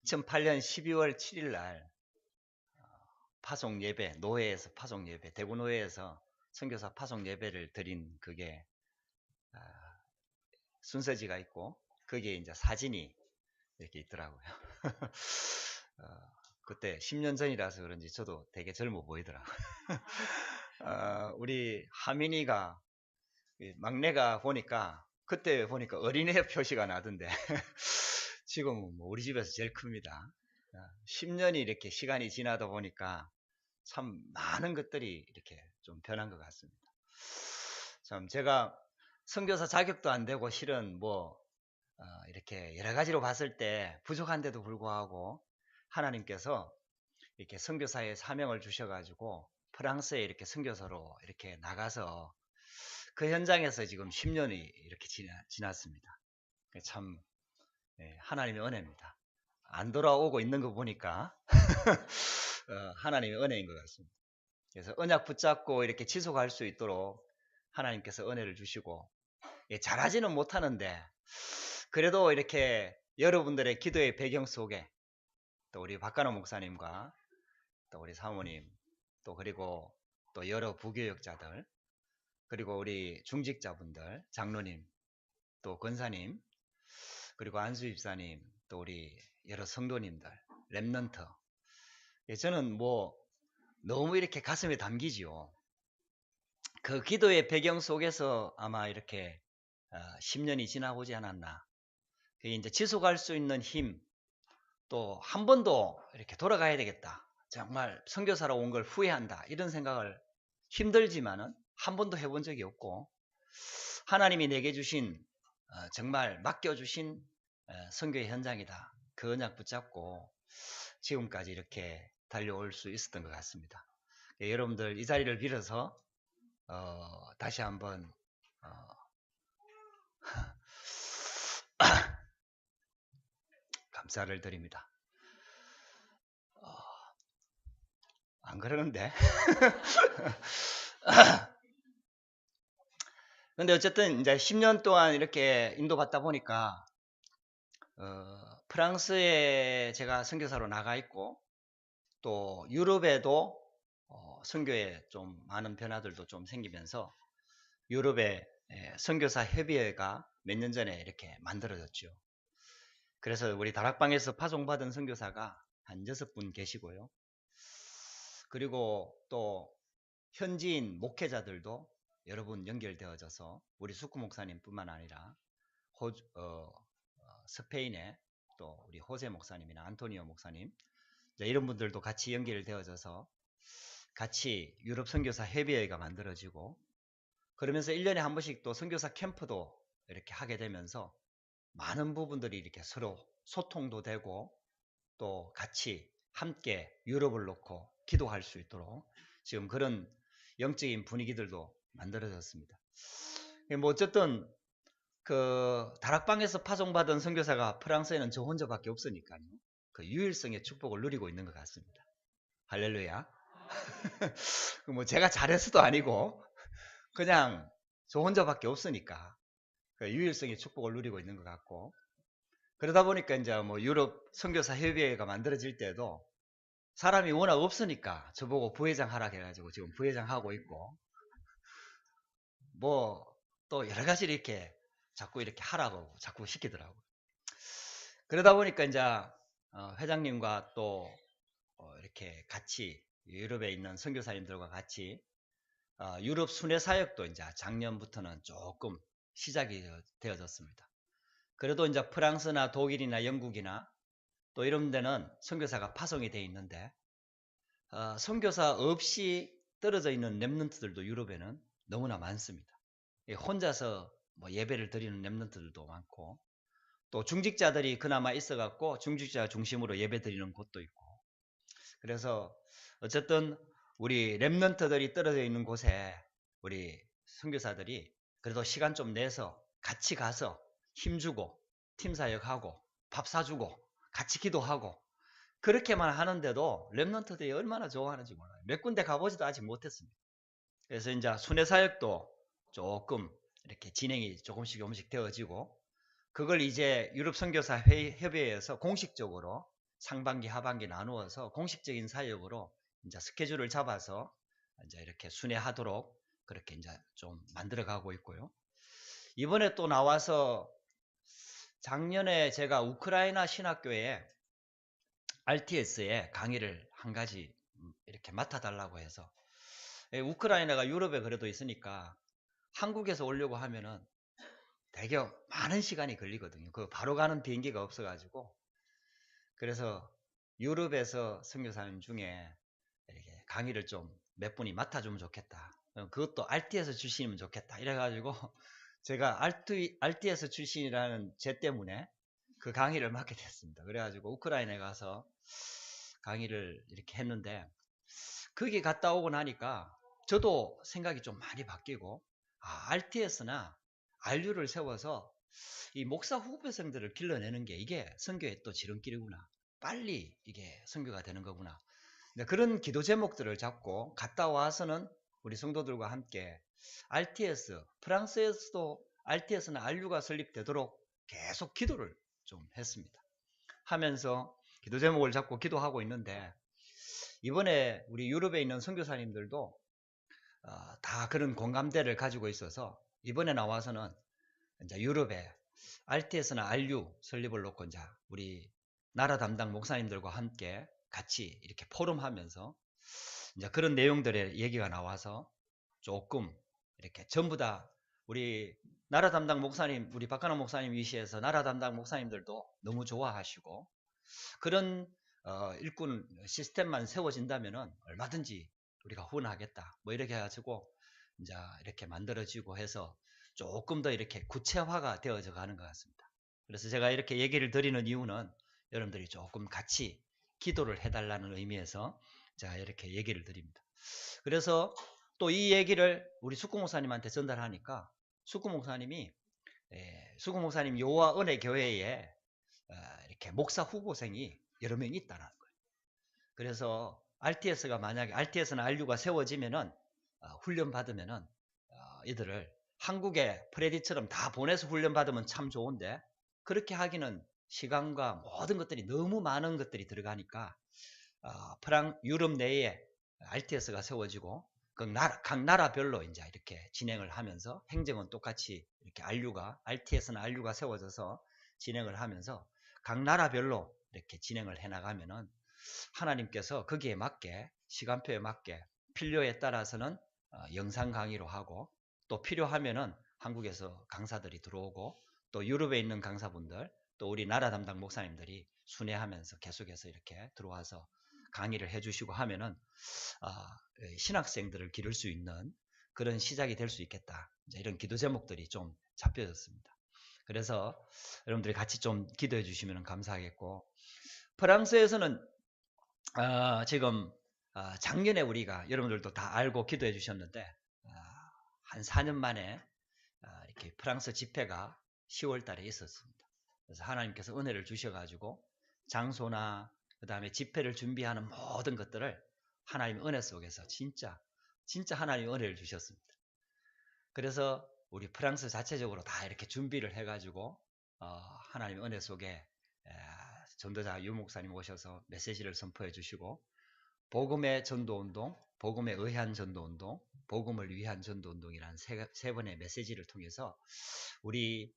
2008년 12월 7일 날 파송 예배, 노회에서 파송 예배, 대구 노회에서 선교사 파송 예배를 드린 그게 순서지가 있고 거기에 이제 사진이 이렇게 있더라고요. 그때 10년 전이라서 그런지 저도 되게 젊어 보이더라고요. 우리 하민이가 막내가 보니까 그때 보니까 어린애 표시가 나던데 지금은 뭐 우리 집에서 제일 큽니다. 10년이 이렇게 시간이 지나다 보니까 참 많은 것들이 이렇게 좀 변한 것 같습니다. 참 제가 선교사 자격도 안 되고 실은 뭐 이렇게 여러 가지로 봤을 때 부족한데도 불구하고 하나님께서 이렇게 선교사의 사명을 주셔가지고 프랑스에 이렇게 선교사로 이렇게 나가서 그 현장에서 지금 10년이 이렇게 지났습니다. 참 하나님의 은혜입니다. 안 돌아오고 있는 거 보니까 하나님의 은혜인 것 같습니다. 그래서 언약 붙잡고 이렇게 지속할 수 있도록 하나님께서 은혜를 주시고 잘하지는 못하는데 그래도 이렇게 여러분들의 기도의 배경 속에 또 우리 박간호 목사님과 또 우리 사모님 또 그리고 또 여러 부교역자들 그리고 우리 중직자분들 장로님 또 권사님 그리고 안수 집사님 또 우리 여러 성도님들 렘넌트 저는 뭐 너무 이렇게 가슴에 담기지요. 그 기도의 배경 속에서 아마 이렇게 10년이 지나오지 않았나. 그게 이제 지속할 수 있는 힘, 또 한 번도 이렇게 돌아가야 되겠다. 정말 선교사로 온 걸 후회한다. 이런 생각을 힘들지만은 한 번도 해본 적이 없고 하나님이 내게 주신 정말 맡겨주신 선교의 현장이다. 그 언약 붙잡고 지금까지 이렇게 달려올 수 있었던 것 같습니다. 여러분들 이 자리를 빌어서 다시 한번 감사를 드립니다. 안 그러는데? 근데 어쨌든 이제 10년 동안 이렇게 인도받다 보니까 프랑스에 제가 선교사로 나가 있고 또 유럽에도 선교에 좀 많은 변화들도 좀 생기면서 유럽에 선교사 협의회가 몇 년 전에 이렇게 만들어졌죠. 그래서 우리 다락방에서 파송받은 선교사가 한 6분 계시고요. 그리고 또 현지인 목회자들도 여러분 연결되어져서 우리 수쿠 목사님뿐만 아니라 스페인에 또 우리 호세 목사님이나 안토니오 목사님 이런 분들도 같이 연결되어져서 같이 유럽 선교사 협의회가 만들어지고 그러면서 1년에 한 번씩 또 선교사 캠프도 이렇게 하게 되면서 많은 부분들이 이렇게 서로 소통도 되고 또 같이 함께 유럽을 놓고 기도할 수 있도록 지금 그런 영적인 분위기들도 만들어졌습니다. 뭐 어쨌든 그 다락방에서 파송받은 선교사가 프랑스에는 저 혼자밖에 없으니까요. 그 유일성의 축복을 누리고 있는 것 같습니다. 할렐루야. 뭐 제가 잘해서도 아니고 그냥 저 혼자밖에 없으니까 그 유일성의 축복을 누리고 있는 것 같고 그러다 보니까 이제 뭐 유럽 선교사 협의회가 만들어질 때도 사람이 워낙 없으니까 저보고 부회장 하라 해가지고 지금 부회장 하고 있고 뭐 또 여러 가지 이렇게 자꾸 이렇게 하라고 자꾸 시키더라고요. 그러다 보니까 이제 회장님과 또 이렇게 같이 유럽에 있는 선교사님들과 같이 유럽 순회 사역도 이제 작년부터는 조금 시작이 되어졌습니다. 그래도 이제 프랑스나 독일이나 영국이나 또 이런 데는 선교사가 파송이 되어 있는데 선교사 없이 떨어져 있는 렘넌트들도 유럽에는 너무나 많습니다. 혼자서 뭐 예배를 드리는 렘넌트들도 많고 또 중직자들이 그나마 있어갖고 중직자 중심으로 예배 드리는 곳도 있고 그래서 어쨌든 우리 렘넌트들이 떨어져 있는 곳에 우리 선교사들이 그래도 시간 좀 내서 같이 가서 힘주고 팀사역하고 밥 사주고 같이 기도하고 그렇게만 하는데도 렘넌트들이 얼마나 좋아하는지 몰라요. 몇 군데 가보지도 아직 못했습니다. 그래서 이제 순회사역도 조금 이렇게 진행이 조금씩 되어지고 그걸 이제 유럽 선교사 협의회에서 공식적으로 상반기, 하반기 나누어서 공식적인 사역으로 이제 스케줄을 잡아서 이제 이렇게 순회하도록 그렇게 이제 좀 만들어 가고 있고요. 이번에 또 나와서 작년에 제가 우크라이나 신학교에 RTS에 강의를 한 가지 이렇게 맡아달라고 해서 우크라이나가 유럽에 그래도 있으니까 한국에서 오려고 하면은 되게 많은 시간이 걸리거든요. 그 바로 가는 비행기가 없어가지고 그래서 유럽에서 선교사님 중에 이렇게 강의를 좀 몇 분이 맡아주면 좋겠다. 그것도 RT에서 출신이면 좋겠다. 이래가지고 제가 RT에서 출신이라는 제 때문에 그 강의를 맡게 됐습니다. 그래가지고 우크라이나에 가서 강의를 이렇게 했는데 거기 갔다 오고 나니까 저도 생각이 좀 많이 바뀌고 RTS나 RU를 세워서 이 목사 후배생들을 길러내는 게 이게 선교의 또 지름길이구나. 빨리 이게 선교가 되는 거구나. 그런 기도 제목들을 잡고 갔다 와서는 우리 성도들과 함께 RTS, 프랑스에서도 RTS나 RU가 설립되도록 계속 기도를 좀 했습니다. 하면서 기도 제목을 잡고 기도하고 있는데 이번에 우리 유럽에 있는 선교사님들도 다 그런 공감대를 가지고 있어서 이번에 나와서는 이제 유럽에 RTS나 RU 설립을 놓고 이제 우리 나라 담당 목사님들과 함께 같이 이렇게 포럼하면서 이제 그런 내용들의 얘기가 나와서 조금 이렇게 전부 다 우리 나라 담당 목사님, 우리 박가나 목사님 위시에서 나라 담당 목사님들도 너무 좋아하시고 그런 일꾼 시스템만 세워진다면은 얼마든지 우리가 후원하겠다. 뭐 이렇게 해가지고 이제 이렇게 만들어지고 해서 조금 더 이렇게 구체화가 되어져 가는 것 같습니다. 그래서 제가 이렇게 얘기를 드리는 이유는 여러분들이 조금 같이 기도를 해달라는 의미에서 제가 이렇게 얘기를 드립니다. 그래서 또 이 얘기를 우리 숙구 목사님한테 전달하니까 숙구 목사님이 숙구 목사님 요와 은혜 교회에 이렇게 목사 후보생이 여러 명 있다는 거예요. 그래서 RTS가 만약에 RTS나 RU가 세워지면은 훈련 받으면은 이들을 한국에 프레디처럼 다 보내서 훈련 받으면 참 좋은데 그렇게 하기는 시간과 모든 것들이 너무 많은 것들이 들어가니까 유럽 내에 RTS가 세워지고 각 나라별로 이제 이렇게 진행을 하면서 행정은 똑같이 이렇게 RTS나 RU가 세워져서 진행을 하면서 각 나라별로 이렇게 진행을 해 나가면은 하나님께서 거기에 맞게 시간표에 맞게 필요에 따라서는 영상 강의로 하고 또 필요하면은 한국에서 강사들이 들어오고 또 유럽에 있는 강사분들 또 우리 나라 담당 목사님들이 순회하면서 계속해서 이렇게 들어와서 강의를 해주시고 하면은 신학생들을 기를 수 있는 그런 시작이 될 수 있겠다. 이제 이런 기도 제목들이 좀 잡혀졌습니다. 그래서 여러분들이 같이 좀 기도해 주시면 감사하겠고 프랑스에서는 지금 작년에 우리가 여러분들도 다 알고 기도해 주셨는데 한 4년 만에 이렇게 프랑스 집회가 10월 달에 있었습니다. 그래서 하나님께서 은혜를 주셔가지고 장소나 그 다음에 집회를 준비하는 모든 것들을 하나님의 은혜 속에서 진짜 하나님의 은혜를 주셨습니다. 그래서 우리 프랑스 자체적으로 다 이렇게 준비를 해가지고 하나님의 은혜 속에 전도자 유 목사님 오셔서 메시지를 선포해 주시고 복음의 전도운동, 복음에 의한 전도운동, 복음을 위한 전도운동이라는 세 번의 메시지를 통해서 우리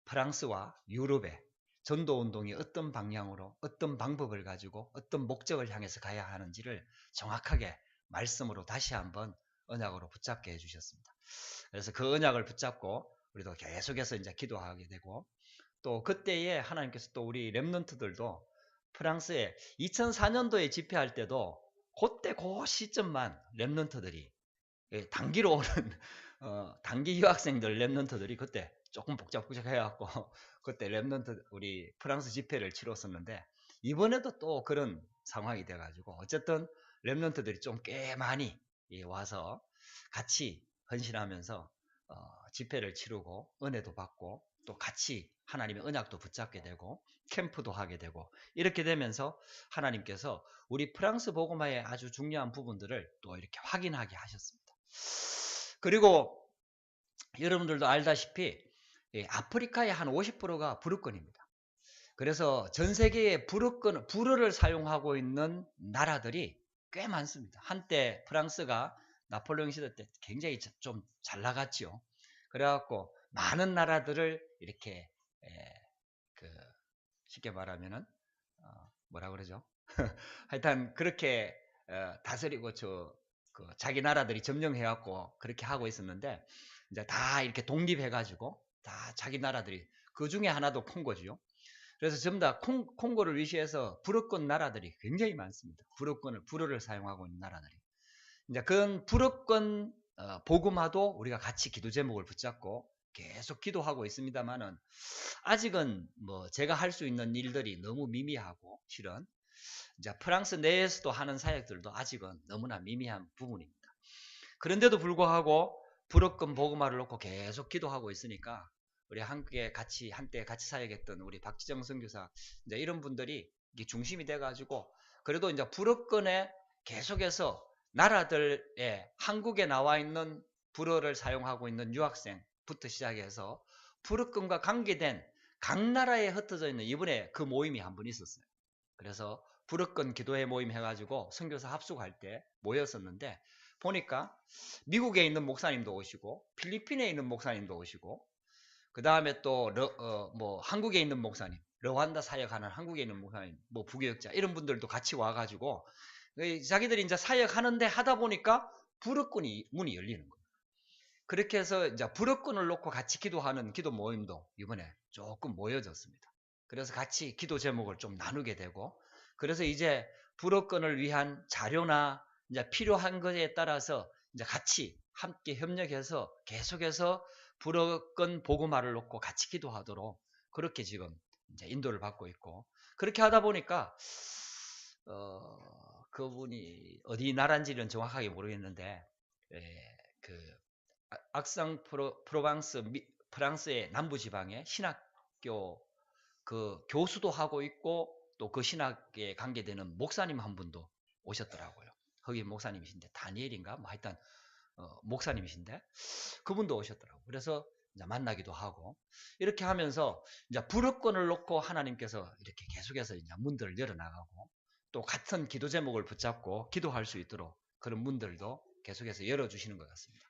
프랑스와 유럽의 전도운동이 어떤 방향으로 어떤 방법을 가지고 어떤 목적을 향해서 가야 하는지를 정확하게 말씀으로 다시 한번 언약으로 붙잡게 해주셨습니다. 그래서 그 언약을 붙잡고 우리도 계속해서 이제 기도하게 되고 또 그때에 하나님께서 또 우리 렘넌트들도 프랑스에 2004년도에 집회할 때도 그때 그 시점만 렘넌트들이 단기로 오는 단기 유학생들 렘넌트들이 그때 조금 복잡복잡 해갖고 그때 렘넌트 우리 프랑스 집회를 치렀었는데 이번에도 또 그런 상황이 돼가지고 어쨌든 렘넌트들이 좀 꽤 많이 와서 같이 헌신하면서 집회를 치르고 은혜도 받고 또 같이 하나님의 언약도 붙잡게 되고 캠프도 하게 되고 이렇게 되면서 하나님께서 우리 프랑스 복음화의 아주 중요한 부분들을 또 이렇게 확인하게 하셨습니다. 그리고 여러분들도 알다시피 아프리카의 한 50%가 부르권입니다. 그래서 전 세계에 불어를 사용하고 있는 나라들이 꽤 많습니다. 한때 프랑스가 나폴레옹 시대 때 굉장히 좀 잘 나갔죠. 그래갖고 많은 나라들을 이렇게 그 쉽게 말하면은 뭐라 그러죠? 하여튼 그렇게 다스리고 그 자기 나라들이 점령해갖고 그렇게 하고 있었는데 이제 다 이렇게 독립해가지고 다 자기 나라들이 그 중에 하나도 콩고죠. 그래서 전부 다 콩고를 위시해서 불어권 나라들이 굉장히 많습니다. 불어를 사용하고 있는 나라들이. 이제 그런 불어권 복음화도 우리가 같이 기도 제목을 붙잡고 계속 기도하고 있습니다만은 아직은 뭐 제가 할 수 있는 일들이 너무 미미하고 실은 이제 프랑스 내에서도 하는 사역들도 아직은 너무나 미미한 부분입니다. 그런데도 불구하고 불어권 복음화를 놓고 계속 기도하고 있으니까 우리 한때 같이 사역했던 우리 박지정 선교사 이제 이런 분들이 이게 중심이 돼가지고 그래도 이제 불어권에 계속해서 나라들에 한국에 나와 있는 불어를 사용하고 있는 유학생부터 시작해서 불어권과 관계된 각 나라에 흩어져 있는 이번에 그 모임이 한 번 있었어요. 그래서 불어권 기도회 모임 해가지고 선교사 합숙할 때 모였었는데 보니까 미국에 있는 목사님도 오시고 필리핀에 있는 목사님도 오시고 그 다음에 또 뭐 한국에 있는 목사님, 르완다 사역하는 한국에 있는 목사님, 뭐 부교역자 이런 분들도 같이 와가지고 자기들이 이제 사역하는데 하다 보니까 불어권이 문이 열리는 거예요. 그렇게 해서 이제 불어권을 놓고 같이 기도하는 기도 모임도 이번에 조금 모여졌습니다. 그래서 같이 기도 제목을 좀 나누게 되고 그래서 이제 불어권을 위한 자료나 이제 필요한 것에 따라서 이제 같이 함께 협력해서 계속해서 불어권 복음화를 놓고 같이 기도하도록 그렇게 지금 이제 인도를 받고 있고 그렇게 하다 보니까 그분이 어디 나라인지는 정확하게 모르겠는데 그 악상 프로방스 프랑스의 남부 지방에 신학교 그 교수도 하고 있고 또 그 신학에 관계되는 목사님 한 분도 오셨더라고요. 거기 목사님이신데 다니엘인가 뭐 하여튼 목사님이신데 그분도 오셨더라고요. 그래서 이제 만나기도 하고 이렇게 하면서 이제 불어권을 놓고 하나님께서 이렇게 계속해서 이제 문들을 열어나가고 또 같은 기도 제목을 붙잡고 기도할 수 있도록 그런 문들도 계속해서 열어주시는 것 같습니다.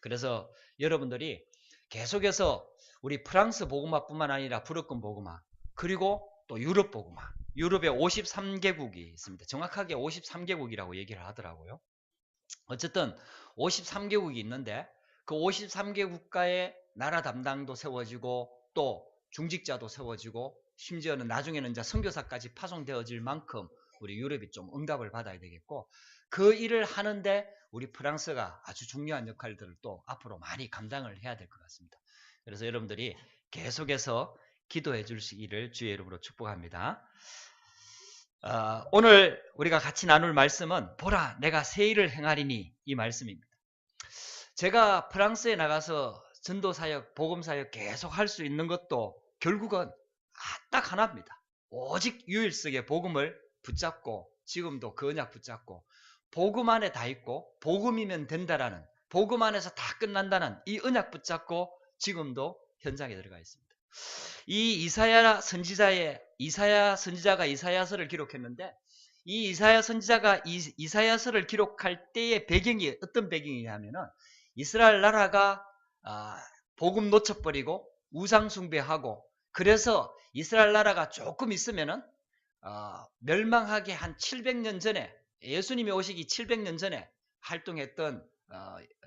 그래서 여러분들이 계속해서 우리 프랑스 복음화뿐만 아니라 불어권 복음화 그리고 또 유럽 복음화 유럽에 53개국이 있습니다. 정확하게 53개국이라고 얘기를 하더라고요. 어쨌든 53개국이 있는데 그 53개 국가의 나라 담당도 세워지고 또 중직자도 세워지고 심지어는 나중에는 이제 선교사까지 파송되어질 만큼 우리 유럽이 좀 응답을 받아야 되겠고 그 일을 하는데 우리 프랑스가 아주 중요한 역할들을 또 앞으로 많이 감당을 해야 될 것 같습니다. 그래서 여러분들이 계속해서 기도해 주시기를 주의 이름으로 축복합니다. 오늘 우리가 같이 나눌 말씀은 보라 내가 새 일을 행하리니 이 말씀입니다. 제가 프랑스에 나가서 전도사역, 복음사역 계속 할 수 있는 것도 결국은 딱 하나입니다. 오직 유일성의 복음을 붙잡고 지금도 그 언약 붙잡고 복음 안에 다 있고 복음이면 된다라는 복음 안에서 다 끝난다는 이 언약 붙잡고 지금도 현장에 들어가 있습니다. 이 이사야 선지자가 이사야서를 기록했는데 이 이사야 선지자가 이사야서를 기록할 때의 배경이 어떤 배경이냐면은 이스라엘 나라가 복음 놓쳐버리고 우상 숭배하고 그래서 이스라엘 나라가 조금 있으면은 멸망하기 한 700년 전에 예수님이 오시기 700년 전에 활동했던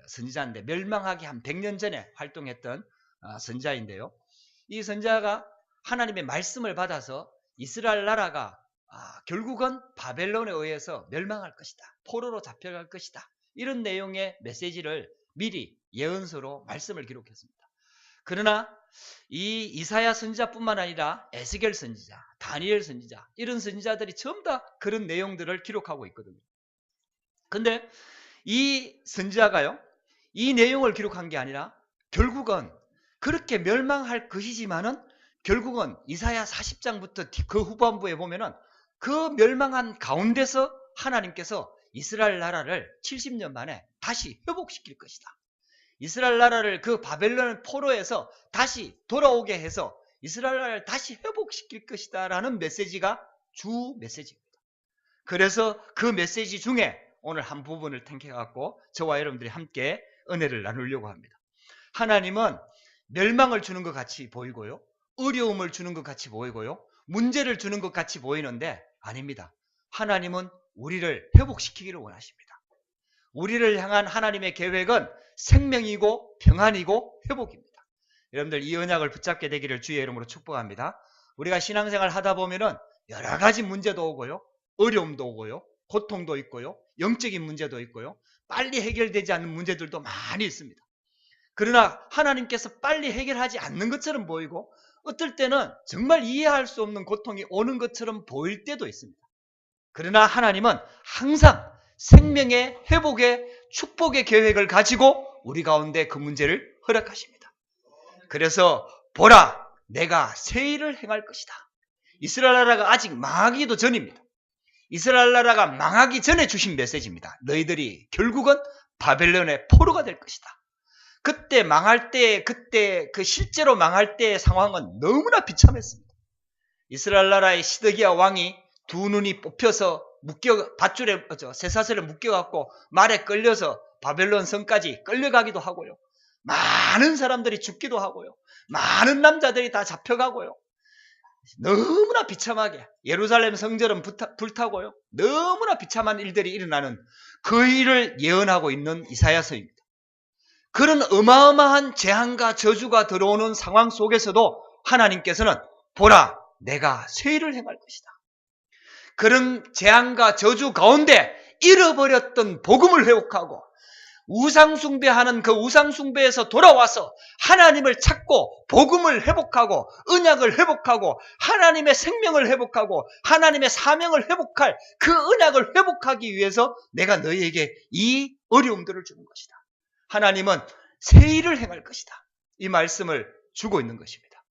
선지자인데 멸망하기 한 100년 전에 활동했던 선지자인데요. 이 선지자가 하나님의 말씀을 받아서 이스라엘 나라가 결국은 바벨론에 의해서 멸망할 것이다. 포로로 잡혀갈 것이다. 이런 내용의 메시지를 미리 예언서로 말씀을 기록했습니다. 그러나 이 이사야 선지자뿐만 아니라 에스겔 선지자, 다니엘 선지자 이런 선지자들이 전부 다 그런 내용들을 기록하고 있거든요. 근데 이 선지자가요. 이 내용을 기록한 게 아니라 결국은 그렇게 멸망할 것이지만은 결국은 이사야 40장부터 그 후반부에 보면은 그 멸망한 가운데서 하나님께서 이스라엘 나라를 70년 만에 다시 회복시킬 것이다. 이스라엘 나라를 그 바벨론 포로에서 다시 돌아오게 해서 이스라엘 나라를 다시 회복시킬 것이다 라는 메시지가 주 메시지입니다. 그래서 그 메시지 중에 오늘 한 부분을 택해갖고 저와 여러분들이 함께 은혜를 나누려고 합니다. 하나님은 멸망을 주는 것 같이 보이고요, 어려움을 주는 것 같이 보이고요, 문제를 주는 것 같이 보이는데 아닙니다. 하나님은 우리를 회복시키기를 원하십니다. 우리를 향한 하나님의 계획은 생명이고 평안이고 회복입니다. 여러분들 이 언약을 붙잡게 되기를 주의 이름으로 축복합니다. 우리가 신앙생활 하다 보면은 여러 가지 문제도 오고요, 어려움도 오고요, 고통도 있고요, 영적인 문제도 있고요, 빨리 해결되지 않는 문제들도 많이 있습니다. 그러나 하나님께서 빨리 해결하지 않는 것처럼 보이고 어떨 때는 정말 이해할 수 없는 고통이 오는 것처럼 보일 때도 있습니다. 그러나 하나님은 항상 생명의 회복의 축복의 계획을 가지고 우리 가운데 그 문제를 허락하십니다. 그래서 보라, 내가 새 일을 행할 것이다. 이스라엘 나라가 아직 망하기도 전입니다. 이스라엘 나라가 망하기 전에 주신 메시지입니다. 너희들이 결국은 바벨론의 포로가 될 것이다. 그때 망할 때, 그때 그 실제로 망할 때의 상황은 너무나 비참했습니다. 이스라엘 나라의 시드기야 왕이 두 눈이 뽑혀서 밧줄에 쇠사슬에 묶여갖고 말에 끌려서 바벨론 성까지 끌려가기도 하고요, 많은 사람들이 죽기도 하고요, 많은 남자들이 다 잡혀가고요, 너무나 비참하게 예루살렘 성전은 불타고요, 너무나 비참한 일들이 일어나는 그 일을 예언하고 있는 이사야서입니다. 그런 어마어마한 재앙과 저주가 들어오는 상황 속에서도 하나님께서는 보라, 내가 새 일을 행할 것이다. 그런 재앙과 저주 가운데 잃어버렸던 복음을 회복하고 우상숭배하는 그 우상숭배에서 돌아와서 하나님을 찾고 복음을 회복하고 언약을 회복하고 하나님의 생명을 회복하고 하나님의 사명을 회복할 그 언약을 회복하기 위해서 내가 너희에게 이 어려움들을 주는 것이다. 하나님은 새 일을 행할 것이다. 이 말씀을 주고 있는 것입니다.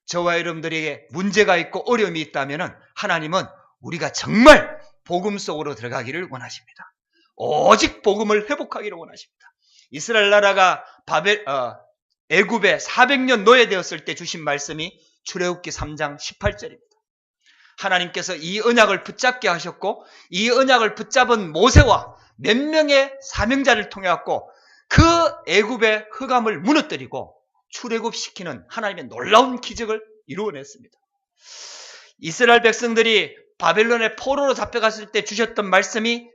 저와 여러분들에게 문제가 있고 어려움이 있다면 하나님은 우리가 정말 복음 속으로 들어가기를 원하십니다. 오직 복음을 회복하기를 원하십니다. 이스라엘 나라가 애굽에 400년 노예되었을 때 주신 말씀이 출애굽기 3장 18절입니다. 하나님께서 이 언약을 붙잡게 하셨고 이 언약을 붙잡은 모세와 몇 명의 사명자를 통해 갖고 그 애굽의 흑암을 무너뜨리고 출애굽시키는 하나님의 놀라운 기적을 이루어냈습니다. 이스라엘 백성들이 바벨론의 포로로 잡혀갔을 때 주셨던 말씀이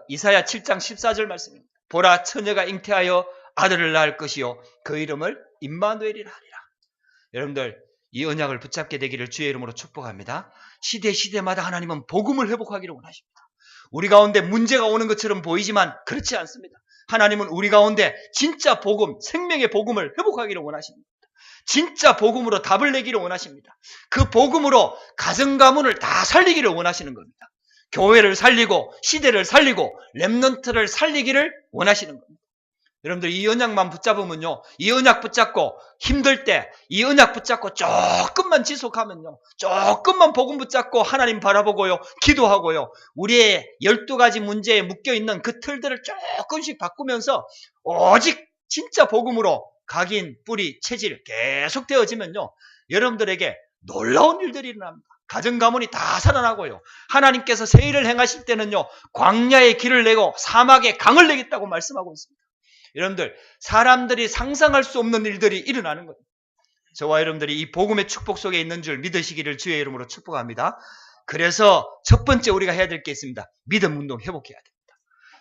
이사야 7장 14절 말씀입니다. 보라, 처녀가 잉태하여 아들을 낳을 것이요 그 이름을 임마누엘이라 하리라. 여러분들 이 언약을 붙잡게 되기를 주의 이름으로 축복합니다. 시대마다 하나님은 복음을 회복하기를 원하십니다. 우리 가운데 문제가 오는 것처럼 보이지만 그렇지 않습니다. 하나님은 우리 가운데 진짜 복음, 생명의 복음을 회복하기를 원하십니다. 진짜 복음으로 답을 내기를 원하십니다. 그 복음으로 가정 가문을 다 살리기를 원하시는 겁니다. 교회를 살리고 시대를 살리고 렘넌트를 살리기를 원하시는 겁니다. 여러분들 이 언약만 붙잡으면요, 이 언약 붙잡고 힘들 때 이 언약 붙잡고 조금만 지속하면요, 조금만 복음 붙잡고 하나님 바라보고요, 기도하고요, 우리의 12가지 문제에 묶여있는 그 틀들을 조금씩 바꾸면서 오직 진짜 복음으로 각인, 뿌리, 체질 계속 되어지면요, 여러분들에게 놀라운 일들이 일어납니다. 가정 가문이 다 살아나고요, 하나님께서 새 일을 행하실 때는요, 광야에 길을 내고 사막에 강을 내겠다고 말씀하고 있습니다. 여러분들, 사람들이 상상할 수 없는 일들이 일어나는 겁니다. 저와 여러분들이 이 복음의 축복 속에 있는 줄 믿으시기를 주의 이름으로 축복합니다. 그래서 첫 번째 우리가 해야 될 게 있습니다. 믿음 운동 회복해야 됩니다.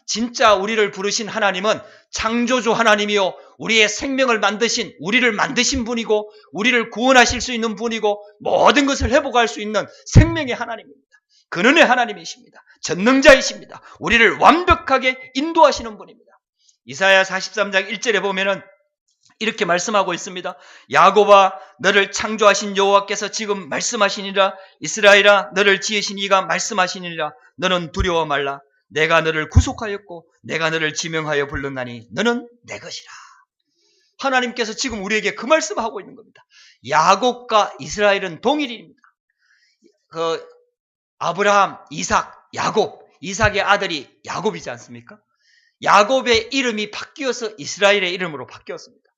진짜 우리를 부르신 하나님은 창조주 하나님이요, 우리의 생명을 만드신, 우리를 만드신 분이고 우리를 구원하실 수 있는 분이고 모든 것을 회복할 수 있는 생명의 하나님입니다. 근원의 하나님이십니다. 전능자이십니다. 우리를 완벽하게 인도하시는 분입니다. 이사야 43장 1절에 보면은 이렇게 말씀하고 있습니다. 야곱아, 너를 창조하신 여호와께서 지금 말씀하시니라. 이스라엘아, 너를 지으신 이가 말씀하시니라. 너는 두려워 말라. 내가 너를 구속하였고 내가 너를 지명하여 불렀나니 너는 내 것이라. 하나님께서 지금 우리에게 그 말씀하고 있는 겁니다. 야곱과 이스라엘은 동일입니다. 아브라함, 이삭, 야곱, 이삭의 아들이 야곱이지 않습니까? 야곱의 이름이 바뀌어서 이스라엘의 이름으로 바뀌었습니다.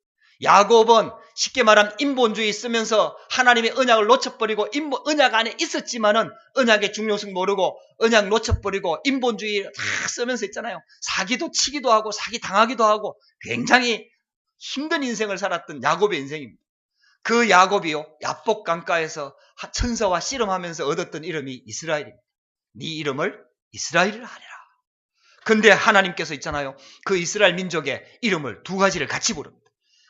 야곱은 쉽게 말하면 인본주의 쓰면서 하나님의 언약을 놓쳐버리고 언약 안에 있었지만은 언약의 중요성 모르고 언약 놓쳐버리고 인본주의 다 쓰면서 있잖아요. 사기도 치기도 하고 사기 당하기도 하고 굉장히 힘든 인생을 살았던 야곱의 인생입니다. 그 야곱이요, 야복 강가에서 천사와 씨름하면서 얻었던 이름이 이스라엘입니다. 네 이름을 이스라엘이라 하리라. 근데 하나님께서 있잖아요, 그 이스라엘 민족의 이름을 두 가지를 같이 부릅니다.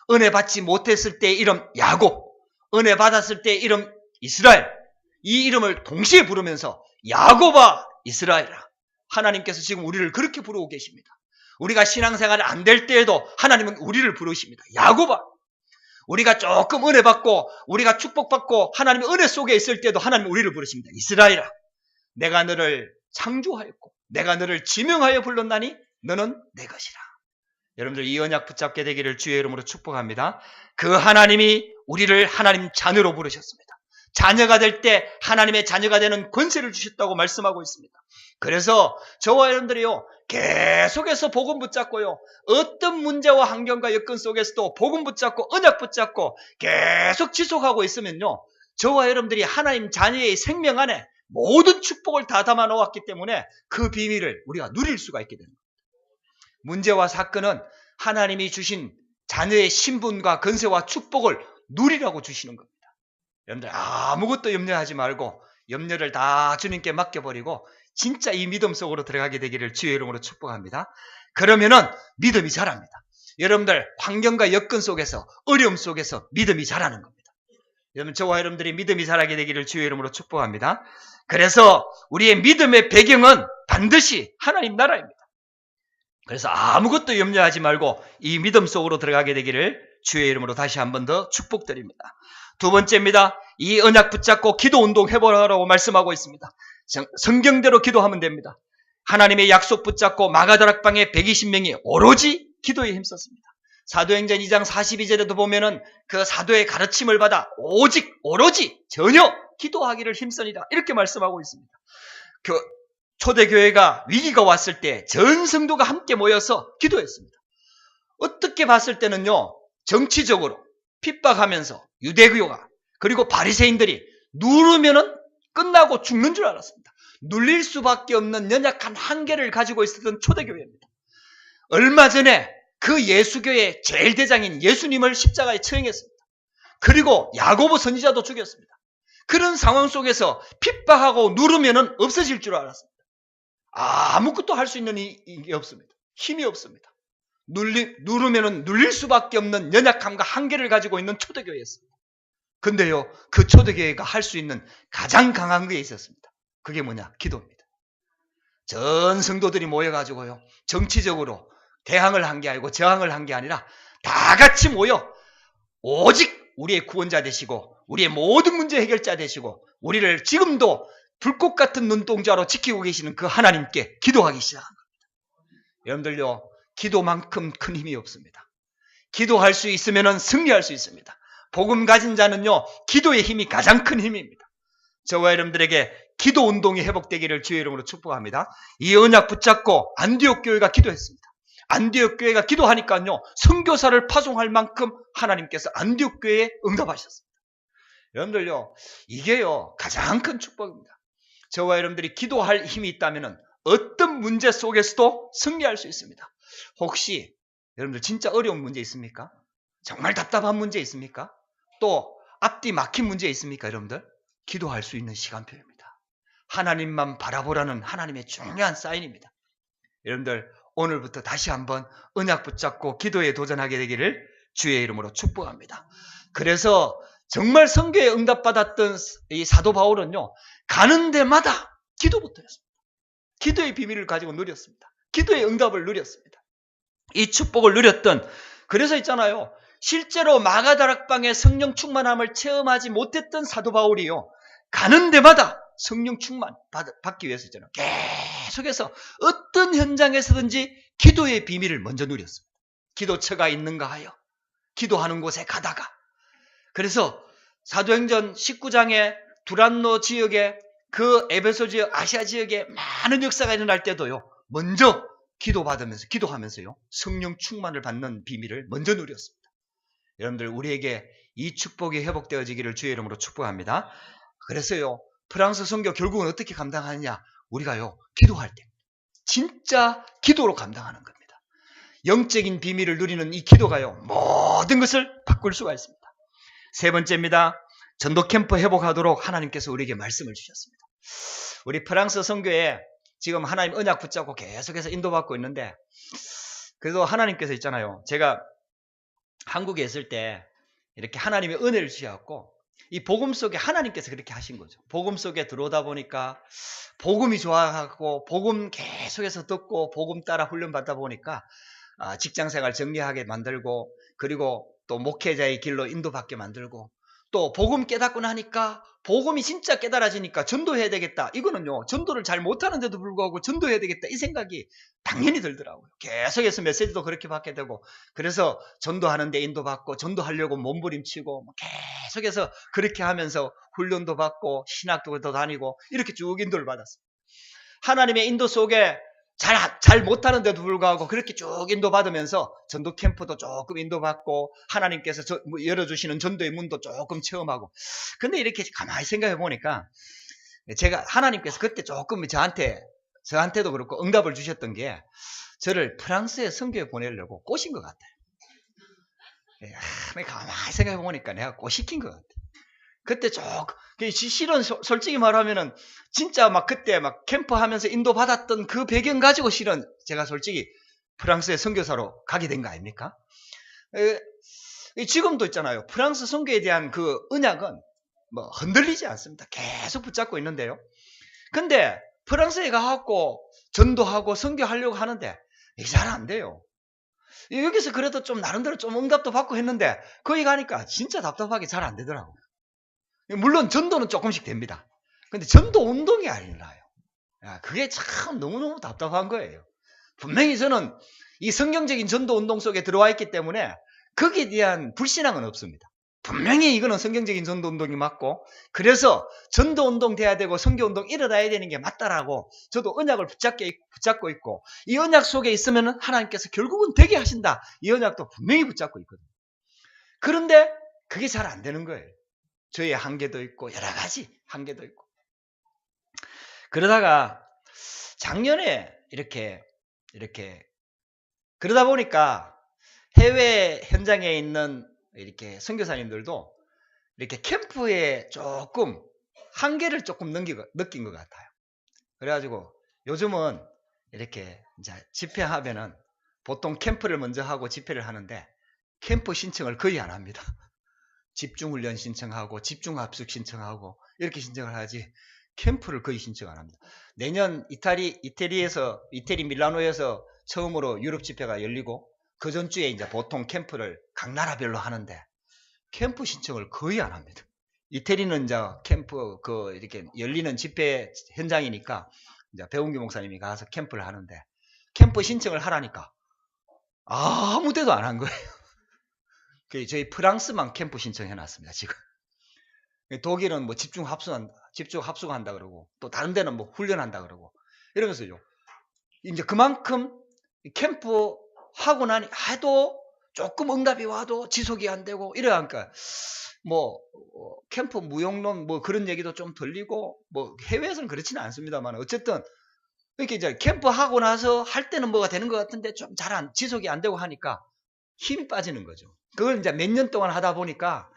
은혜 받지 못했을 때의 이름 야곱, 은혜 받았을 때의 이름 이스라엘, 이 이름을 동시에 부르면서 야곱아 이스라엘아. 하나님께서 지금 우리를 그렇게 부르고 계십니다. 우리가 신앙생활이 안 될 때에도 하나님은 우리를 부르십니다. 야곱아. 우리가 조금 은혜 받고 우리가 축복받고 하나님의 은혜 속에 있을 때도 하나님은 우리를 부르십니다. 이스라엘아, 내가 너를 창조하였고 내가 너를 지명하여 불렀나니 너는 내 것이라. 여러분들 이 언약 붙잡게 되기를 주의 이름으로 축복합니다. 그 하나님이 우리를 하나님 자녀로 부르셨습니다. 자녀가 될 때 하나님의 자녀가 되는 권세를 주셨다고 말씀하고 있습니다. 그래서 저와 여러분들이요, 계속해서 복음 붙잡고요, 어떤 문제와 환경과 여건 속에서도 복음 붙잡고 언약 붙잡고 계속 지속하고 있으면요, 저와 여러분들이 하나님 자녀의 생명 안에 모든 축복을 다 담아 놓았기 때문에 그 비밀을 우리가 누릴 수가 있게 됩니다. 문제와 사건은 하나님이 주신 자녀의 신분과 건세와 축복을 누리라고 주시는 겁니다. 여러분들 아무것도 염려하지 말고 염려를 다 주님께 맡겨버리고 진짜 이 믿음 속으로 들어가게 되기를 주의 이름으로 축복합니다. 그러면은 믿음이 자랍니다. 여러분들 환경과 여건 속에서 어려움 속에서 믿음이 자라는 겁니다. 여러분 저와 여러분들이 믿음이 자라게 되기를 주의 이름으로 축복합니다. 그래서 우리의 믿음의 배경은 반드시 하나님 나라입니다. 그래서 아무것도 염려하지 말고 이 믿음 속으로 들어가게 되기를 주의 이름으로 다시 한 번 더 축복드립니다. 두 번째입니다. 이 언약 붙잡고 기도 운동 해보라고 말씀하고 있습니다. 성경대로 기도하면 됩니다. 하나님의 약속 붙잡고 마가다락방에 120명이 오로지 기도에 힘썼습니다. 사도행전 2장 42절에도 보면은 그 사도의 가르침을 받아 오로지 전혀 기도하기를 힘쓰니라 이렇게 말씀하고 있습니다. 초대교회가 위기가 왔을 때 전 성도가 함께 모여서 기도했습니다. 어떻게 봤을 때는요, 정치적으로 핍박하면서 유대교가 그리고 바리새인들이 누르면은 끝나고 죽는 줄 알았습니다. 눌릴 수밖에 없는 연약한 한계를 가지고 있었던 초대교회입니다. 얼마 전에 그 예수교의 제일 대장인 예수님을 십자가에 처형했습니다. 그리고 야고보 선지자도 죽였습니다. 그런 상황 속에서 핍박하고 누르면은 없어질 줄 알았습니다. 아무것도 할 수 있는 게 없습니다. 힘이 없습니다. 누르면은 눌릴 수밖에 없는 연약함과 한계를 가지고 있는 초대교회였습니다. 근데요, 그 초대교회가 할 수 있는 가장 강한 게 있었습니다. 그게 뭐냐? 기도입니다. 전 성도들이 모여가지고요, 정치적으로 대항을 한 게 아니고 저항을 한 게 아니라 다 같이 모여 오직 우리의 구원자 되시고 우리의 모든 문제 해결자 되시고 우리를 지금도 불꽃 같은 눈동자로 지키고 계시는 그 하나님께 기도하기 시작한 겁니다. 여러분들요, 기도만큼 큰 힘이 없습니다. 기도할 수 있으면 승리할 수 있습니다. 복음 가진 자는요, 기도의 힘이 가장 큰 힘입니다. 저와 여러분들에게 기도 운동이 회복되기를 주의 이름으로 축복합니다. 이 언약 붙잡고 안디옥 교회가 기도했습니다. 안디옥 교회가 기도하니까요, 선교사를 파송할 만큼 하나님께서 안디옥 교회에 응답하셨습니다. 여러분들요, 이게요 가장 큰 축복입니다. 저와 여러분들이 기도할 힘이 있다면 어떤 문제 속에서도 승리할 수 있습니다. 혹시 여러분들 진짜 어려운 문제 있습니까? 정말 답답한 문제 있습니까? 또 앞뒤 막힌 문제 있습니까? 여러분들 기도할 수 있는 시간표입니다. 하나님만 바라보라는 하나님의 중요한 사인입니다. 여러분들 오늘부터 다시 한번 언약 붙잡고 기도에 도전하게 되기를 주의 이름으로 축복합니다. 그래서 정말 선교에 응답받았던 이 사도 바울은요, 가는 데마다 기도부터였습니다. 기도의 비밀을 가지고 누렸습니다. 기도의 응답을 누렸습니다. 이 축복을 누렸던, 그래서 있잖아요, 실제로 마가다락방의 성령 충만함을 체험하지 못했던 사도 바울이요, 가는 데마다 성령 충만 받기 위해서 있잖아요, 계속해서 어떤 현장에서든지 기도의 비밀을 먼저 누렸습니다. 기도처가 있는가 하여 기도하는 곳에 가다가, 그래서 사도행전 19장에 두란노 지역에 그 에베소 지역, 아시아 지역에 많은 역사가 일어날 때도요, 먼저 기도하면서요, 성령 충만을 받는 비밀을 먼저 누렸습니다. 여러분들 우리에게 이 축복이 회복되어지기를 주의 이름으로 축복합니다. 그래서요, 프랑스 선교 결국은 어떻게 감당하느냐? 우리가요, 기도할 때. 진짜 기도로 감당하는 겁니다. 영적인 비밀을 누리는 이 기도가요, 모든 것을 바꿀 수가 있습니다. 세 번째입니다. 전도 캠프 회복하도록 하나님께서 우리에게 말씀을 주셨습니다. 우리 프랑스 선교에 지금 하나님 언약 붙잡고 계속해서 인도받고 있는데, 그래도 하나님께서 있잖아요. 제가 한국에 있을 때 이렇게 하나님의 은혜를 주셨고, 이 복음 속에 하나님께서 그렇게 하신 거죠. 복음 속에 들어오다 보니까 복음이 좋아하고 복음 계속해서 듣고 복음 따라 훈련받다 보니까 직장생활 정리하게 만들고, 그리고 또 목회자의 길로 인도받게 만들고, 또 복음 깨닫고 나니까 복음이 진짜 깨달아지니까 전도해야 되겠다. 이거는요, 전도를 잘 못하는데도 불구하고 전도해야 되겠다, 이 생각이 당연히 들더라고요. 계속해서 메시지도 그렇게 받게 되고, 그래서 전도하는데 인도받고, 전도하려고 몸부림치고 계속해서 그렇게 하면서 훈련도 받고 신학교도 다니고 이렇게 쭉 인도를 받았어요. 하나님의 인도 속에 잘 못하는데도 불구하고 그렇게 쭉 인도받으면서 전도 캠프도 조금 인도받고, 하나님께서 열어주시는 전도의 문도 조금 체험하고. 근데 이렇게 가만히 생각해 보니까 제가 하나님께서 그때 조금 저한테도 그렇고 응답을 주셨던 게, 저를 프랑스에 선교에 보내려고 꼬신 것 같아요. 가만히 생각해 보니까 내가 꼬시킨 것 같아요. 그때 실은 솔직히 말하면은 진짜 막 그때 막 캠프 하면서 인도 받았던 그 배경 가지고 실은 제가 솔직히 프랑스에 선교사로 가게 된 거 아닙니까? 지금도 있잖아요. 프랑스 선교에 대한 그 언약은 뭐 흔들리지 않습니다. 계속 붙잡고 있는데요. 근데 프랑스에 가갖고 전도하고 선교하려고 하는데 이게 잘 안 돼요. 여기서 그래도 좀 나름대로 좀 응답도 받고 했는데 거기 가니까 진짜 답답하게 잘 안 되더라고요. 물론 전도는 조금씩 됩니다. 근데 전도 운동이 아니라요. 그게 참 너무너무 답답한 거예요. 분명히 저는 이 성경적인 전도 운동 속에 들어와 있기 때문에 거기에 대한 불신앙은 없습니다. 분명히 이거는 성경적인 전도 운동이 맞고, 그래서 전도 운동 돼야 되고 선교 운동 일어나야 되는 게 맞다라고 저도 언약을 붙잡고 있고, 이 언약 속에 있으면 하나님께서 결국은 되게 하신다, 이 언약도 분명히 붙잡고 있거든요. 그런데 그게 잘 안 되는 거예요. 저희의 한계도 있고 여러 가지 한계도 있고. 그러다가 작년에 이렇게 그러다 보니까 해외 현장에 있는 이렇게 선교사님들도 이렇게 캠프에 조금 한계를 조금 느낀 것 같아요. 그래가지고 요즘은 이렇게 이제 집회하면은 보통 캠프를 먼저 하고 집회를 하는데 캠프 신청을 거의 안 합니다. 집중훈련 신청하고 집중합숙 신청하고 이렇게 신청을 하지 캠프를 거의 신청 안 합니다. 내년 이태리 밀라노에서 처음으로 유럽 집회가 열리고, 그 전주에 이제 보통 캠프를 각 나라별로 하는데 캠프 신청을 거의 안 합니다. 이태리는 이제 캠프 이렇게 열리는 집회 현장이니까 이제 배웅규 목사님이 가서 캠프를 하는데, 캠프 신청을 하라니까 아무 데도 안 한 거예요. 저희 프랑스만 캠프 신청해놨습니다, 지금. 독일은 뭐 집중 합숙한다 그러고, 또 다른 데는 뭐 훈련한다 그러고, 이러면서요. 이제 그만큼 캠프 하고 나니 해도 조금 응답이 와도 지속이 안 되고 이러니까 뭐 캠프 무용론 뭐 그런 얘기도 좀 들리고, 뭐 해외에서는 그렇지는 않습니다만 어쨌든 이렇게 이제 캠프 하고 나서 할 때는 뭐가 되는 것 같은데 좀 지속이 안 되고 하니까 힘이 빠지는 거죠. 그걸 이제 몇 년 동안 하다 보니까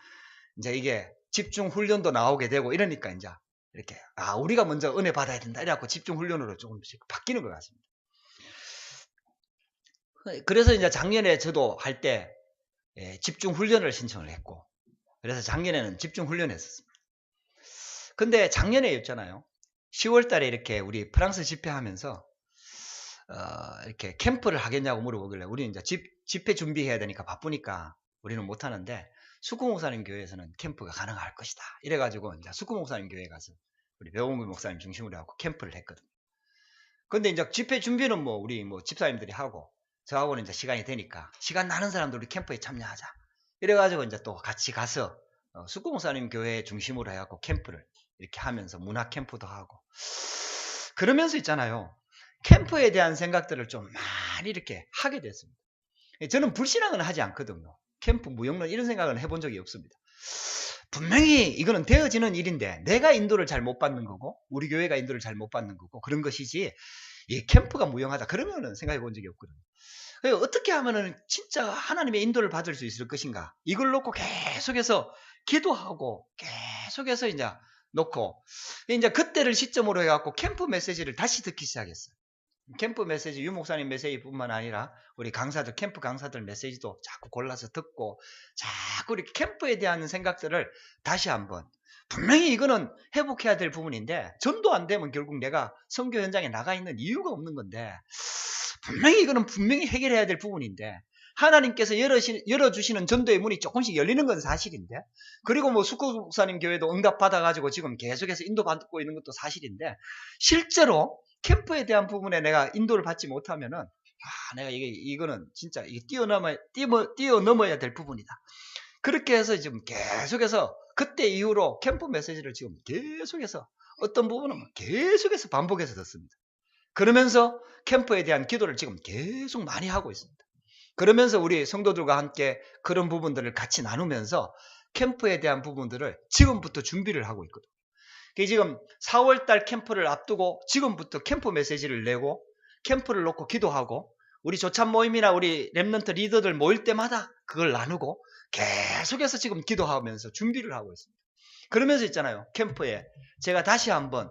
이제 이게 집중 훈련도 나오게 되고 이러니까 이제 이렇게 우리가 먼저 은혜 받아야 된다 이래갖고 집중 훈련으로 조금씩 바뀌는 것 같습니다. 그래서 이제 작년에 저도 할 때 집중 훈련을 신청을 했고, 그래서 작년에는 집중 훈련했었습니다. 근데 작년에 있잖아요. 10월 달에 이렇게 우리 프랑스 집회하면서 이렇게 캠프를 하겠냐고 물어보길래, 우리는 이제 집회 준비해야 되니까 바쁘니까 우리는 못 하는데 숙구 목사님 교회에서는 캠프가 가능할 것이다. 이래가지고 이제 숙구 목사님 교회에 가서 우리 배웅규 목사님 중심으로 하고 캠프를 했거든요. 근데 이제 집회 준비는 뭐 우리 뭐 집사님들이 하고, 저하고는 이제 시간이 되니까 시간 나는 사람들 우리 캠프에 참여하자. 이래가지고 이제 또 같이 가서 숙구 목사님 교회 중심으로 해갖고 캠프를 이렇게 하면서 문화 캠프도 하고, 그러면서 있잖아요. 캠프에 대한 생각들을 좀 많이 이렇게 하게 됐습니다. 저는 불신앙은 하지 않거든요. 캠프 무용론 이런 생각은 해본 적이 없습니다. 분명히 이거는 되어지는 일인데 내가 인도를 잘 못 받는 거고 우리 교회가 인도를 잘 못 받는 거고 그런 것이지 이 캠프가 무용하다 그러면은 생각해 본 적이 없거든요. 어떻게 하면은 진짜 하나님의 인도를 받을 수 있을 것인가? 이걸 놓고 계속해서 기도하고 계속해서 이제 놓고 이제 그때를 시점으로 해갖고 캠프 메시지를 다시 듣기 시작했어요. 캠프 메시지 유 목사님 메시지뿐만 아니라 우리 강사들 캠프 강사들 메시지도 자꾸 골라서 듣고 자꾸 이렇게 캠프에 대한 생각들을 다시 한번 분명히 이거는 회복해야 될 부분인데 전도 안 되면 결국 내가 선교 현장에 나가 있는 이유가 없는 건데 분명히 이거는 분명히 해결해야 될 부분인데 하나님께서 열어주시는 전도의 문이 조금씩 열리는 건 사실인데 그리고 뭐 수코 목사님 교회도 응답 받아가지고 지금 계속해서 인도받고 있는 것도 사실인데 실제로 캠프에 대한 부분에 내가 인도를 받지 못하면은 내가 이거는 진짜 뛰어넘어야 될 부분이다. 그렇게 해서 지금 계속해서 그때 이후로 캠프 메시지를 지금 계속해서 어떤 부분은 계속해서 반복해서 듣습니다. 그러면서 캠프에 대한 기도를 지금 계속 많이 하고 있습니다. 그러면서 우리 성도들과 함께 그런 부분들을 같이 나누면서 캠프에 대한 부분들을 지금부터 준비를 하고 있거든요. 지금 4월달 캠프를 앞두고 지금부터 캠프 메시지를 내고 캠프를 놓고 기도하고 우리 조찬 모임이나 우리 랩런트 리더들 모일 때마다 그걸 나누고 계속해서 지금 기도하면서 준비를 하고 있습니다. 그러면서 있잖아요. 캠프에 제가 다시 한번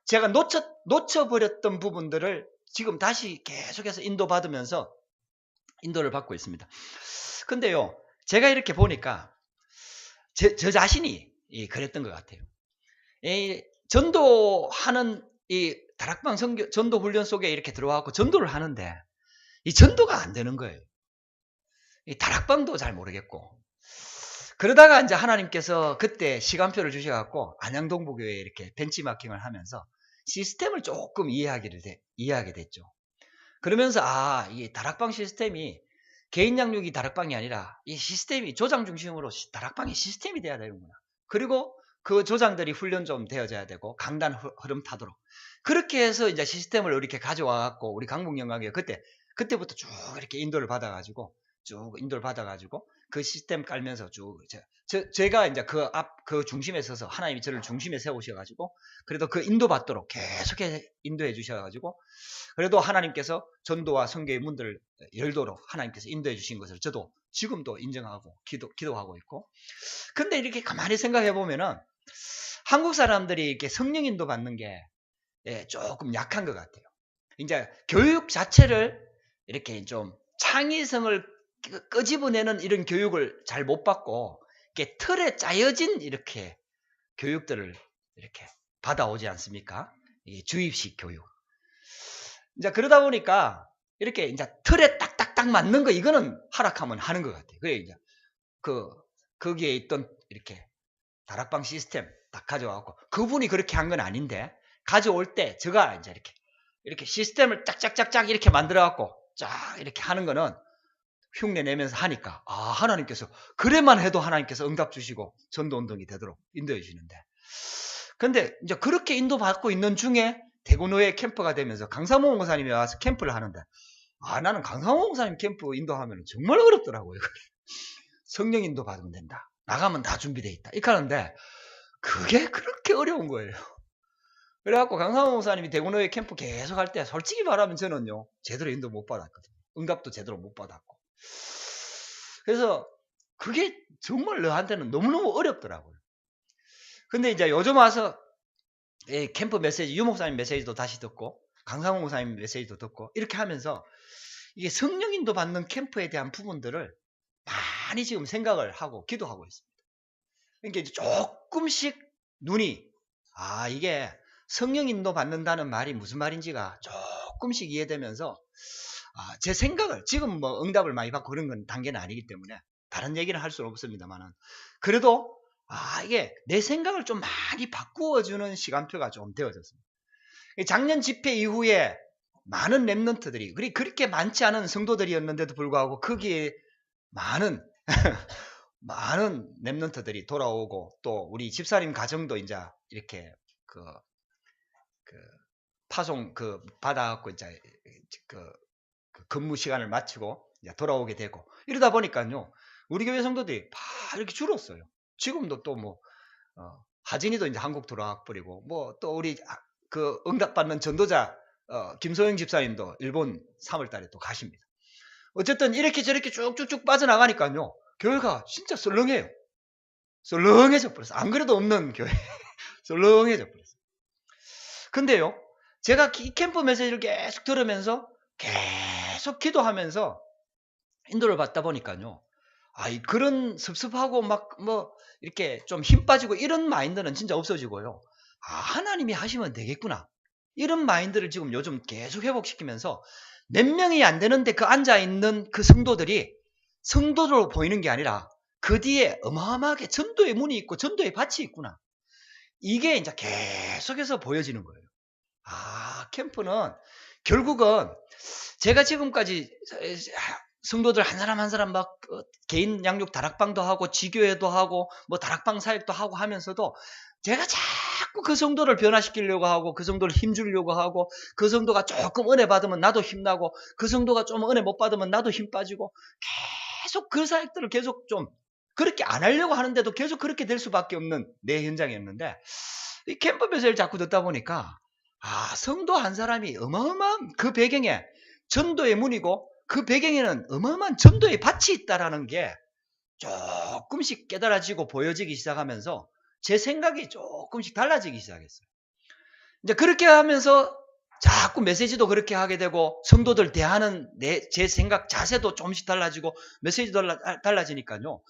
제가 놓쳐버렸던 부분들을 지금 다시 계속해서 인도받으면서 인도를 받고 있습니다. 근데요, 제가 이렇게 보니까 저 자신이 그랬던 것 같아요. 전도하는 이 다락방 전도 훈련 속에 이렇게 들어와서 전도를 하는데 이 전도가 안 되는 거예요. 이 다락방도 잘 모르겠고 그러다가 이제 하나님께서 그때 시간표를 주셔갖고 안양동부교회에 이렇게 벤치마킹을 하면서 시스템을 조금 이해하게 됐죠. 그러면서 이 다락방 시스템이 개인 양육이 다락방이 아니라 이 시스템이 조장 중심으로 다락방이 시스템이 돼야 되는구나. 그리고 그 조장들이 훈련 좀 되어져야 되고 강단 흐름 타도록 그렇게 해서 이제 시스템을 이렇게 가져와갖고 우리 강북영광에 그때부터 쭉 이렇게 인도를 받아가지고 그 시스템 깔면서 쭉 제가 이제 그 중심에 서서 하나님이 저를 중심에 세우셔가지고 그래도 그 인도받도록 계속해서 인도해 주셔가지고 그래도 하나님께서 전도와 선교의 문들을 열도록 하나님께서 인도해 주신 것을 저도 지금도 인정하고 기도하고 있고 근데 이렇게 가만히 생각해 보면은 한국 사람들이 이렇게 성령 인도 받는 게 조금 약한 것 같아요. 이제 교육 자체를 이렇게 좀 창의성을 끄집어내는 이런 교육을 잘 못 받고 이렇게 틀에 짜여진 이렇게 교육들을 이렇게 받아오지 않습니까? 이게 주입식 교육. 이제 그러다 보니까 이렇게 이제 틀에 딱딱딱 맞는 거 이거는 하락하면 하는 것 같아요. 그래 이제 거기에 있던 이렇게 다락방 시스템 딱 가져와갖고 그분이 그렇게 한 건 아닌데 가져올 때 제가 이제 이렇게 시스템을 짝짝짝짝 이렇게 만들어갖고 쫙 이렇게 하는 거는 흉내 내면서 하니까 하나님께서 그래만 해도 하나님께서 응답 주시고 전도운동이 되도록 인도해 주시는데 근데 이제 그렇게 인도받고 있는 중에 대구노예 캠프가 되면서 강사모 목사님이 와서 캠프를 하는데 나는 강사모 목사님 캠프 인도하면 정말 어렵더라고요. 성령 인도 받으면 된다. 나가면 다 준비되어 있다. 이렇게 하는데 그게 그렇게 어려운 거예요. 그래갖고 강사모 목사님이 대구노예 캠프 계속 할 때 솔직히 말하면 저는요 제대로 인도 못 받았거든요. 응답도 제대로 못 받았고 그래서 그게 정말 너한테는 너무너무 어렵더라고요. 근데 이제 요즘 와서 캠프 메시지, 유 목사님 메시지도 다시 듣고 강상호 목사님 메시지도 듣고 이렇게 하면서 이게 성령인도 받는 캠프에 대한 부분들을 많이 지금 생각을 하고 기도하고 있습니다. 그러니까 이제 조금씩 눈이 이게 성령인도 받는다는 말이 무슨 말인지가 조금씩 이해되면서 제 생각을 지금 뭐 응답을 많이 받고 그런 건 단계는 아니기 때문에 다른 얘기는 할 수는 없습니다만은 그래도 이게 내 생각을 좀 많이 바꾸어주는 시간표가 좀 되어졌습니다. 작년 집회 이후에 많은 랩런트들이 그렇게 많지 않은 성도들이었는데도 불구하고 거기에 많은 많은 랩런트들이 돌아오고 또 우리 집사님 가정도 이제 이렇게 그 파송 받아갖고 이제 그 근무 시간을 마치고 이제 돌아오게 되고 이러다 보니까요 우리 교회 성도들이 다 이렇게 줄었어요. 지금도 또 뭐 하진이도 이제 한국 들어와 버리고 뭐 또 우리 그 응답받는 전도자 김소영 집사님도 일본 3월 달에 또 가십니다. 어쨌든 이렇게 저렇게 쭉쭉쭉 빠져나가니까요. 교회가 진짜 썰렁해요. 썰렁해져 버렸어. 안 그래도 없는 교회. 썰렁해져 버렸어. 근데요. 제가 이 캠프 메시지를 계속 들으면서 계속 기도하면서 인도를 받다 보니까요. 그런 섭섭하고 막 뭐 이렇게 좀 힘 빠지고 이런 마인드는 진짜 없어지고요. 하나님이 하시면 되겠구나. 이런 마인드를 지금 요즘 계속 회복시키면서 몇 명이 안 되는데 그 앉아있는 그 성도들이 성도로 보이는 게 아니라 그 뒤에 어마어마하게 전도의 문이 있고 전도의 밭이 있구나. 이게 이제 계속해서 보여지는 거예요. 캠프는 결국은 제가 지금까지 성도들 한 사람 한 사람 막 개인 양육 다락방도 하고 지교회도 하고 뭐 다락방 사역도 하고 하면서도 제가 자꾸 그 성도를 변화시키려고 하고 그 성도를 힘주려고 하고 그 성도가 조금 은혜 받으면 나도 힘나고 그 성도가 좀 은혜 못 받으면 나도 힘 빠지고 계속 그 사역들을 계속 좀 그렇게 안 하려고 하는데도 계속 그렇게 될 수밖에 없는 내 현장이었는데 이 캠프 메시지를 자꾸 듣다 보니까 성도 한 사람이 어마어마한 그 배경에 전도의 문이고 그 배경에는 어마어마한 전도의 밭이 있다라는 게 조금씩 깨달아지고 보여지기 시작하면서 제 생각이 조금씩 달라지기 시작했어요. 이제 그렇게 하면서 자꾸 메시지도 그렇게 하게 되고 성도들 대하는 제 생각 자세도 조금씩 달라지고 메시지도 달라지니까요.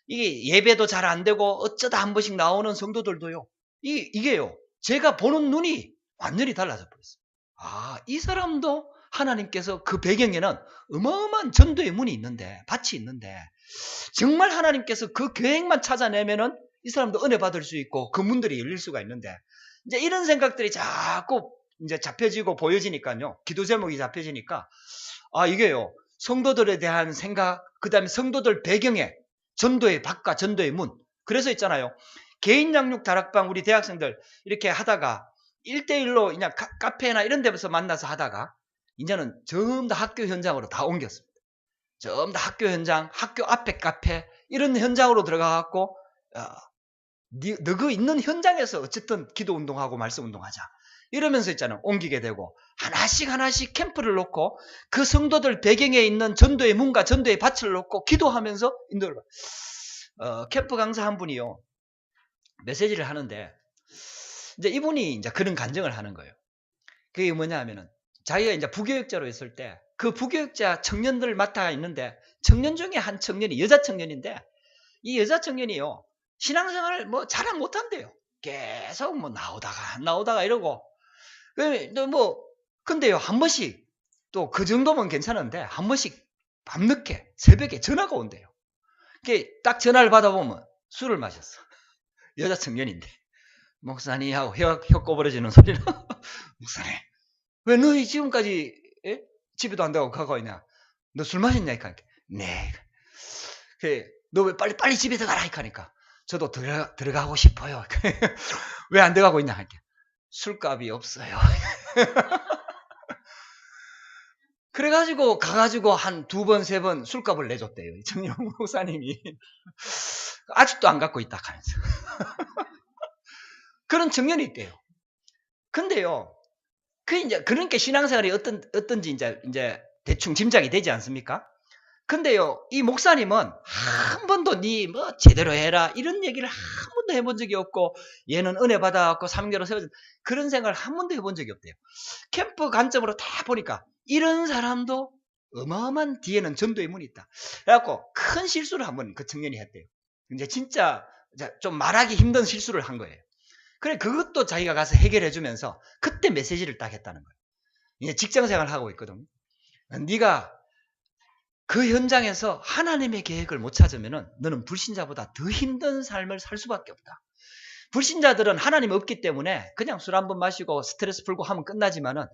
이게 예배도 잘 안 되고 어쩌다 한 번씩 나오는 성도들도요. 이게요. 제가 보는 눈이 완전히 달라져 버렸어요. 이 사람도 하나님께서 그 배경에는 어마어마한 전도의 문이 있는데 밭이 있는데 정말 하나님께서 그 계획만 찾아내면은 이 사람도 은혜 받을 수 있고 그 문들이 열릴 수가 있는데 이제 이런 생각들이 자꾸 이제 잡혀지고 보여지니까요. 기도 제목이 잡혀지니까 이게요. 성도들에 대한 생각, 그다음에 성도들 배경에 전도의 밭과 전도의 문. 그래서 있잖아요. 개인 양육 다락방 우리 대학생들 이렇게 하다가 1대1로 그냥 카페나 이런 데서 만나서 하다가 이제는 전부 다 학교 현장으로 다 옮겼습니다. 전부 다 학교 현장, 학교 앞에 카페 이런 현장으로 들어가갖고 너그 있는 현장에서 어쨌든 기도 운동하고 말씀 운동하자. 이러면서 있잖아요. 옮기게 되고 하나씩 캠프를 놓고 그 성도들 배경에 있는 전도의 문과 전도의 밭을 놓고 기도하면서 인도를 캠프 강사 한 분이요. 메시지를 하는데 이제 이분이 이제 그런 간증을 하는 거예요. 그게 뭐냐 하면은 자기가 이제 부교육자로 있을 때 그 부교육자 청년들을 맡아 있는데 청년 중에 한 청년이 여자 청년인데 이 여자 청년이요. 신앙생활을 뭐 잘 못한대요. 계속 뭐 나오다가 안 나오다가 이러고 근데요 한 번씩 또 그 정도면 괜찮은데 한 번씩 밤늦게 새벽에 전화가 온대요. 딱 전화를 받아보면 술을 마셨어. 여자 청년인데 목사님 하고 혀 꼬부러지는 소리로 목사님 왜 너희 지금까지 집에도 안 가고 가고 있냐? 너 술 마셨냐? 하니까 네. 너 왜 빨리 집에 들어가라 하니까 저도 들어가고 싶어요. 왜 안 들어가고 있냐? 하니까 술값이 없어요. 그래가지고 가가지고 한 2번 3번 술값을 내줬대요. 이 청년 목사님이 아직도 안 갖고 있다 하면서 그런 청년이 있대요. 근데요, 그러니까 신앙생활이 어떤지 이제 대충 짐작이 되지 않습니까? 근데요, 이 목사님은 한 번도 뭐 제대로 해라 이런 얘기를 한 번도 해본 적이 없고 얘는 은혜 받아갖고 3개월 세워진 그런 생각을 한 번도 해본 적이 없대요. 캠프 관점으로 다 보니까 이런 사람도 어마어마한 뒤에는 전도의 문이 있다. 그래갖고 큰 실수를 한번 그 청년이 했대요. 이제 진짜 좀 말하기 힘든 실수를 한 거예요. 그래 그것도 자기가 가서 해결해주면서 그때 메시지를 딱 했다는 거예요. 이제 직장생활 하고 있거든. 네가 그 현장에서 하나님의 계획을 못 찾으면은 너는 불신자보다 더 힘든 삶을 살 수밖에 없다. 불신자들은 하나님 없기 때문에 그냥 술 한번 마시고 스트레스 풀고 하면 끝나지만은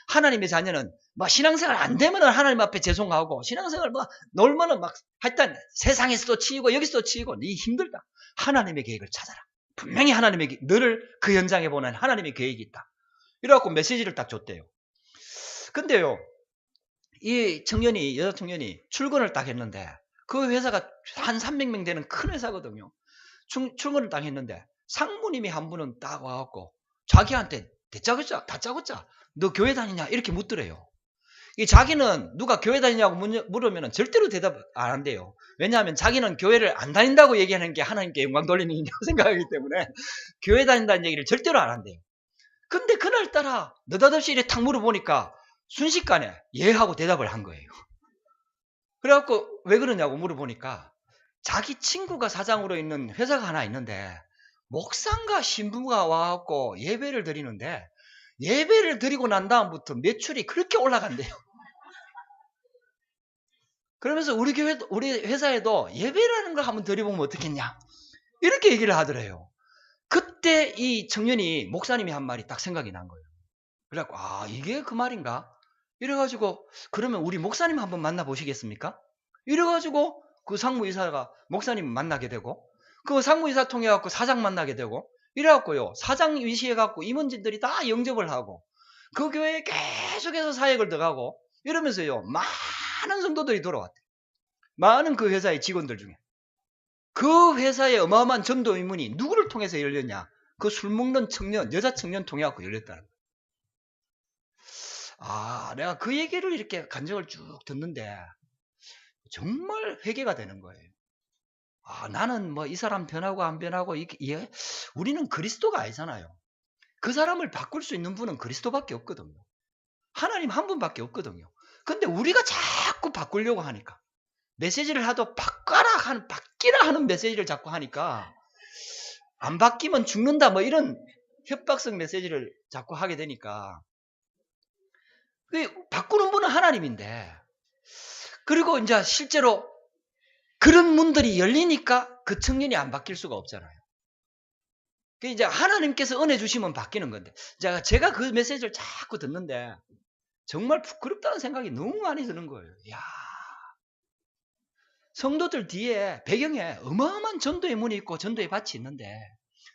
하나님의 자녀는 뭐 신앙생활 안 되면은 하나님 앞에 죄송하고 신앙생활 뭐 놀면은 막 하여튼 세상에서도 치이고 여기서도 치이고 네 힘들다. 하나님의 계획을 찾아라. 분명히 하나님의 너를 그 현장에 보낸 하나님의 계획이 있다. 이래갖고 메시지를 딱 줬대요. 근데요. 이 여자 청년이 출근을 딱 했는데 그 회사가 한 300명 되는 큰 회사거든요. 출근을 딱 했는데 상무님이 한 분은 딱 와갖고 자기한테 다짜고짜 너 교회 다니냐 이렇게 묻더래요. 이 자기는 누가 교회 다니냐고 물으면 절대로 대답 안 한대요. 왜냐하면 자기는 교회를 안 다닌다고 얘기하는 게 하나님께 영광 돌리는 일이라고 생각하기 때문에 교회 다닌다는 얘기를 절대로 안 한대요. 근데 그날따라 느닷없이 이렇게 탁 물어보니까 순식간에 예 하고 대답을 한 거예요. 그래갖고 왜 그러냐고 물어보니까 자기 친구가 사장으로 있는 회사가 하나 있는데 목사인가 신부가 와갖고 예배를 드리는데 예배를 드리고 난 다음부터 매출이 그렇게 올라간대요. 그러면서 우리 회사에도 예배라는 걸 한번 드려보면 어떻겠냐 이렇게 얘기를 하더래요. 그때 이 청년이 목사님이 한 말이 딱 생각이 난 거예요. 그래갖고 이게 그 말인가? 이래가지고 그러면 우리 목사님 한번 만나보시겠습니까? 이래가지고 그 상무이사가 목사님 만나게 되고 그 상무이사 통해갖고 사장 만나게 되고 이래갖고요 사장 위시해갖고 임원진들이 다 영접을 하고 그 교회에 계속해서 사역을 들어가고 이러면서요 많은 성도들이 돌아왔대요. 많은 그 회사의 직원들 중에 그 회사의 어마어마한 전도 의문이 누구를 통해서 열렸냐? 그 술 먹는 청년, 여자 청년 통해갖고 열렸다는 거예요. 내가 그 얘기를 이렇게 간증을 쭉 듣는데 정말 회개가 되는 거예요. 나는 뭐 이 사람 변하고 안 변하고 우리는 그리스도가 아니잖아요. 그 사람을 바꿀 수 있는 분은 그리스도밖에 없거든요. 하나님 한 분밖에 없거든요. 근데 우리가 자꾸 바꾸려고 하니까 메시지를 하도 바뀌라 하는 메시지를 자꾸 하니까 안 바뀌면 죽는다 뭐 이런 협박성 메시지를 자꾸 하게 되니까 바꾸는 분은 하나님인데 그리고 이제 실제로 그런 문들이 열리니까 그 청년이 안 바뀔 수가 없잖아요. 이제 하나님께서 은혜 주시면 바뀌는 건데 제가 그 메시지를 자꾸 듣는데 정말 부끄럽다는 생각이 너무 많이 드는 거예요. 성도들 뒤에 배경에 어마어마한 전도의 문이 있고 전도의 밭이 있는데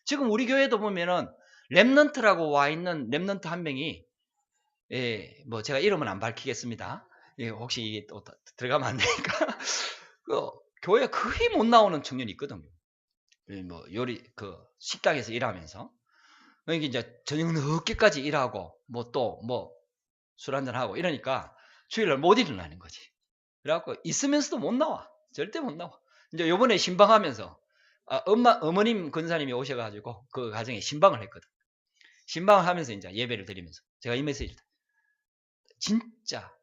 지금 우리 교회도 보면은 렘넌트라고 와 있는 렘넌트 한 명이 뭐 제가 이름은 안 밝히겠습니다. 혹시 이게 또 들어가면 안 되니까 교회 거의 못 나오는 청년이 있거든요. 뭐 요리 식당에서 일하면서 여기 이제 저녁 늦게까지 일하고 뭐 또 뭐 술 한잔 하고 이러니까 주일날 못 일어나는 거지. 그래갖고 있으면서도 못 나와. 절대 못 나와. 이제 요번에 신방하면서 어머님 권사님이 오셔가지고 그 가정에 신방을 했거든. 신방을 하면서 이제 예배를 드리면서 제가 이 메시지를 진짜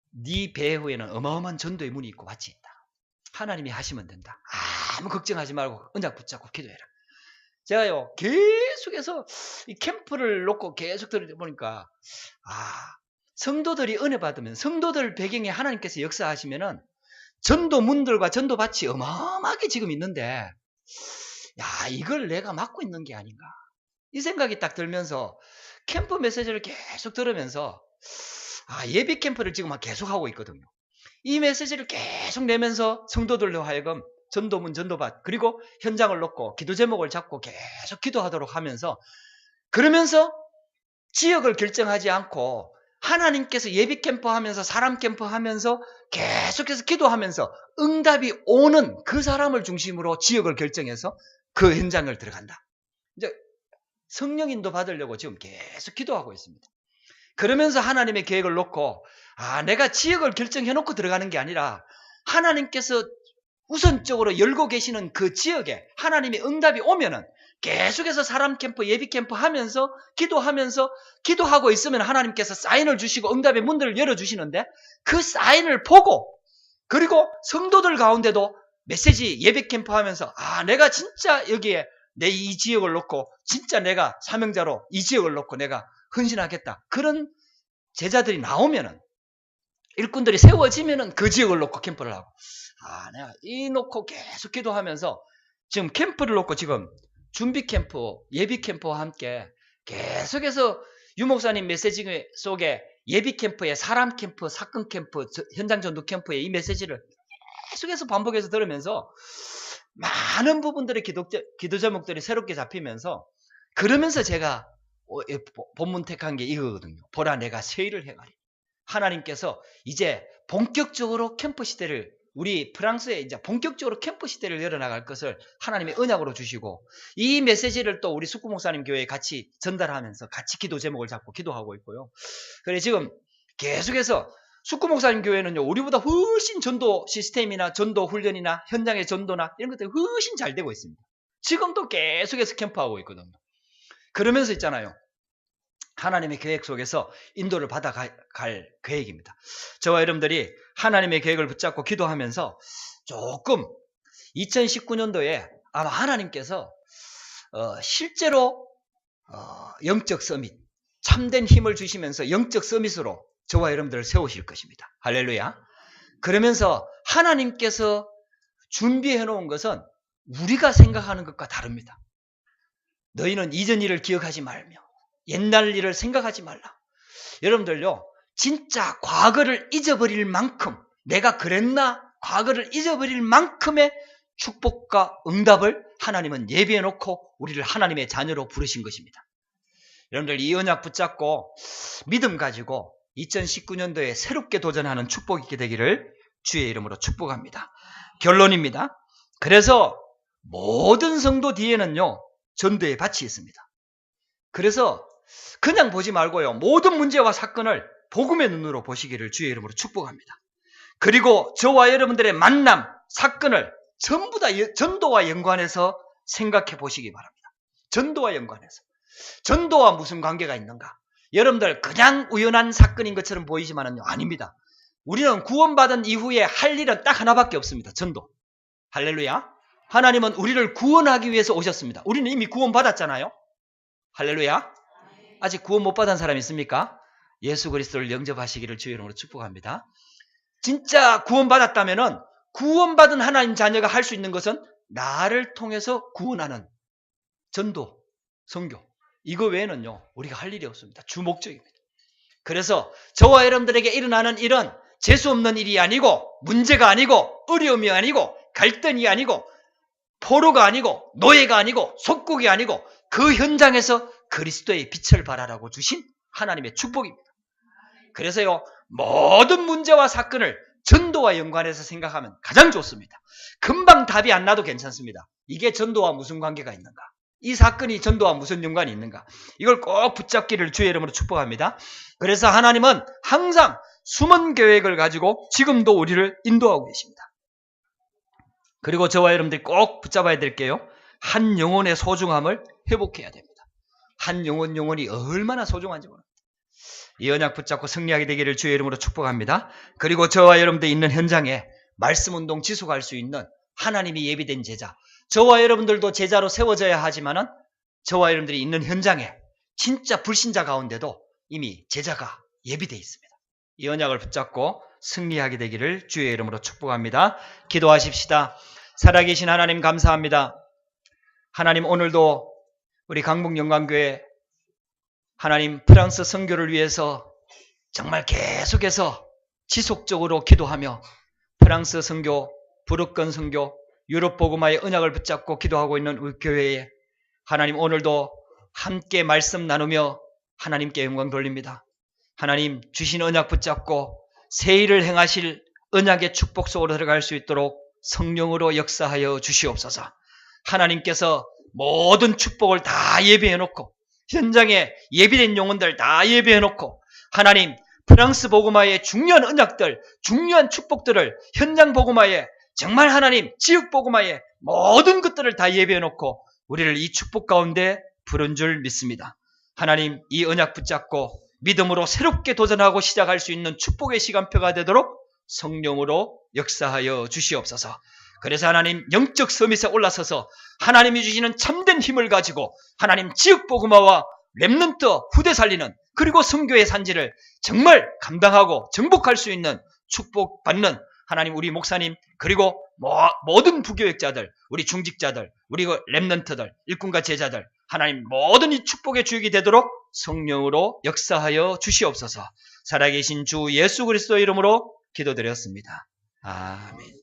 네 배후에는 어마어마한 전도의 문이 있고 밭이 있다. 하나님이 하시면 된다. 아무 걱정하지 말고 언약 붙잡고 기도해라. 제가요 계속해서 이 캠프를 놓고 계속 들어보니까 성도들이 은혜 받으면 성도들 배경에 하나님께서 역사하시면은 전도문들과 전도밭이 어마어마하게 지금 있는데 이걸 내가 맡고 있는 게 아닌가 이 생각이 딱 들면서 캠프 메시지를 계속 들으면서 예비 캠프를 지금 계속 하고 있거든요. 이 메시지를 계속 내면서 성도들로 하여금 전도문 전도밭 그리고 현장을 놓고 기도 제목을 잡고 계속 기도하도록 하면서 그러면서 지역을 결정하지 않고 하나님께서 예비 캠프 하면서 사람 캠프 하면서 계속해서 기도하면서 응답이 오는 그 사람을 중심으로 지역을 결정해서 그 현장을 들어간다. 이제 성령인도 받으려고 지금 계속 기도하고 있습니다. 그러면서 하나님의 계획을 놓고 내가 지역을 결정해 놓고 들어가는 게 아니라 하나님께서 우선적으로 열고 계시는 그 지역에 하나님의 응답이 오면은 계속해서 사람 캠프, 예비 캠프 하면서 기도하고 있으면 하나님께서 사인을 주시고 응답의 문들을 열어주시는데 그 사인을 보고 그리고 성도들 가운데도 메시지 예비 캠프 하면서 내가 진짜 여기에 내 이 지역을 놓고 진짜 내가 사명자로 이 지역을 놓고 내가 헌신하겠다. 그런 제자들이 나오면은 일꾼들이 세워지면은 그 지역을 놓고 캠프를 하고 내가 이 놓고 계속 기도하면서 지금 캠프를 놓고 지금 준비 캠프, 예비 캠프와 함께 계속해서 유 목사님 메시지 속에 예비 캠프에 사람 캠프, 사건 캠프, 현장 전도 캠프에 이 메시지를 계속해서 반복해서 들으면서 많은 부분들의 기도 제목들이 새롭게 잡히면서 그러면서 제가 본문 택한 게 이거거든요. 보라 내가 새 일을 행하리. 하나님께서 이제 본격적으로 캠프 시대를 우리 프랑스에 이제 본격적으로 캠프 시대를 열어나갈 것을 하나님의 언약으로 주시고, 이 메시지를 또 우리 숙구 목사님 교회에 같이 전달하면서 같이 기도 제목을 잡고 기도하고 있고요. 그래 지금 계속해서 숙구 목사님 교회는요, 우리보다 훨씬 전도 시스템이나 전도 훈련이나 현장의 전도나 이런 것들이 훨씬 잘 되고 있습니다. 지금도 계속해서 캠프하고 있거든요. 그러면서 있잖아요, 하나님의 계획 속에서 인도를 받아갈 계획입니다. 저와 여러분들이 하나님의 계획을 붙잡고 기도하면서 조금 2019년도에 아마 하나님께서 실제로 영적 서밋, 참된 힘을 주시면서 영적 서밋으로 저와 여러분들을 세우실 것입니다. 할렐루야. 그러면서 하나님께서 준비해 놓은 것은 우리가 생각하는 것과 다릅니다. 너희는 이전 일을 기억하지 말며 옛날 일을 생각하지 말라. 여러분들요, 진짜 과거를 잊어버릴 만큼, 내가 그랬나? 과거를 잊어버릴 만큼의 축복과 응답을 하나님은 예비해 놓고 우리를 하나님의 자녀로 부르신 것입니다. 여러분들 이 언약 붙잡고 믿음 가지고 2019년도에 새롭게 도전하는 축복이 있게 되기를 주의 이름으로 축복합니다. 결론입니다. 그래서 모든 성도 뒤에는요, 전도의 밭이 있습니다. 그래서 그냥 보지 말고요, 모든 문제와 사건을 복음의 눈으로 보시기를 주의 이름으로 축복합니다. 그리고 저와 여러분들의 만남, 사건을 전부 다 전도와 연관해서 생각해 보시기 바랍니다. 전도와 연관해서. 전도와 무슨 관계가 있는가? 여러분들 그냥 우연한 사건인 것처럼 보이지만은요, 아닙니다. 우리는 구원받은 이후에 할 일은 딱 하나밖에 없습니다. 전도. 할렐루야. 하나님은 우리를 구원하기 위해서 오셨습니다. 우리는 이미 구원받았잖아요. 할렐루야. 아직 구원 못 받은 사람 있습니까? 예수 그리스도를 영접하시기를 주의 이름으로 축복합니다. 진짜 구원받았다면은 구원받은 하나님 자녀가 할 수 있는 것은 나를 통해서 구원하는 전도, 선교, 이거 외에는요, 우리가 할 일이 없습니다. 주목적입니다. 그래서 저와 여러분들에게 일어나는 일은 재수 없는 일이 아니고, 문제가 아니고, 어려움이 아니고, 갈등이 아니고, 포로가 아니고, 노예가 아니고, 속국이 아니고, 그 현장에서 그리스도의 빛을 발하라고 주신 하나님의 축복입니다. 그래서요, 모든 문제와 사건을 전도와 연관해서 생각하면 가장 좋습니다. 금방 답이 안 나도 괜찮습니다. 이게 전도와 무슨 관계가 있는가? 이 사건이 전도와 무슨 연관이 있는가? 이걸 꼭 붙잡기를 주의 이름으로 축복합니다. 그래서 하나님은 항상 숨은 계획을 가지고 지금도 우리를 인도하고 계십니다. 그리고 저와 여러분들이 꼭 붙잡아야 될게요. 한 영혼의 소중함을 회복해야 됩니다. 한 영혼이 얼마나 소중한지 모릅니다. 이 언약 붙잡고 승리하게 되기를 주의 이름으로 축복합니다. 그리고 저와 여러분들 있는 현장에 말씀운동 지속할 수 있는 하나님이 예비된 제자, 저와 여러분들도 제자로 세워져야 하지만은 저와 여러분들이 있는 현장에 진짜 불신자 가운데도 이미 제자가 예비되어 있습니다. 이 언약을 붙잡고 승리하게 되기를 주의 이름으로 축복합니다. 기도하십시다. 살아계신 하나님 감사합니다. 하나님, 오늘도 우리 강북영광교회 하나님 프랑스 선교를 위해서 정말 계속해서 지속적으로 기도하며 프랑스 선교, 부르권 선교, 유럽 복음화의 언약을 붙잡고 기도하고 있는 우리 교회에 하나님, 오늘도 함께 말씀 나누며 하나님께 영광 돌립니다. 하나님, 주신 언약 붙잡고 새 일을 행하실 언약의 축복 속으로 들어갈 수 있도록 성령으로 역사하여 주시옵소서. 하나님께서 모든 축복을 다 예비해 놓고 현장에 예비된 영혼들 다 예비해 놓고 하나님, 프랑스 복음화의 중요한 언약들, 중요한 축복들을 현장 복음화에 정말 하나님 지역 복음화에 모든 것들을 다 예비해 놓고 우리를 이 축복 가운데 부른 줄 믿습니다. 하나님, 이 언약 붙잡고 믿음으로 새롭게 도전하고 시작할 수 있는 축복의 시간표가 되도록 성령으로 역사하여 주시옵소서. 그래서 하나님, 영적 서밋에 올라서서 하나님이 주시는 참된 힘을 가지고 하나님 지역 복음화와 렘넌트 후대 살리는, 그리고 선교의 산지를 정말 감당하고 정복할 수 있는 축복받는 하나님, 우리 목사님, 그리고 모든 부교역자들, 우리 중직자들, 우리 렘넌트들, 일꾼과 제자들, 하나님 모든 이 축복의 주역이 되도록 성령으로 역사하여 주시옵소서. 살아계신 주 예수 그리스도 이름으로 기도드렸습니다. 아멘.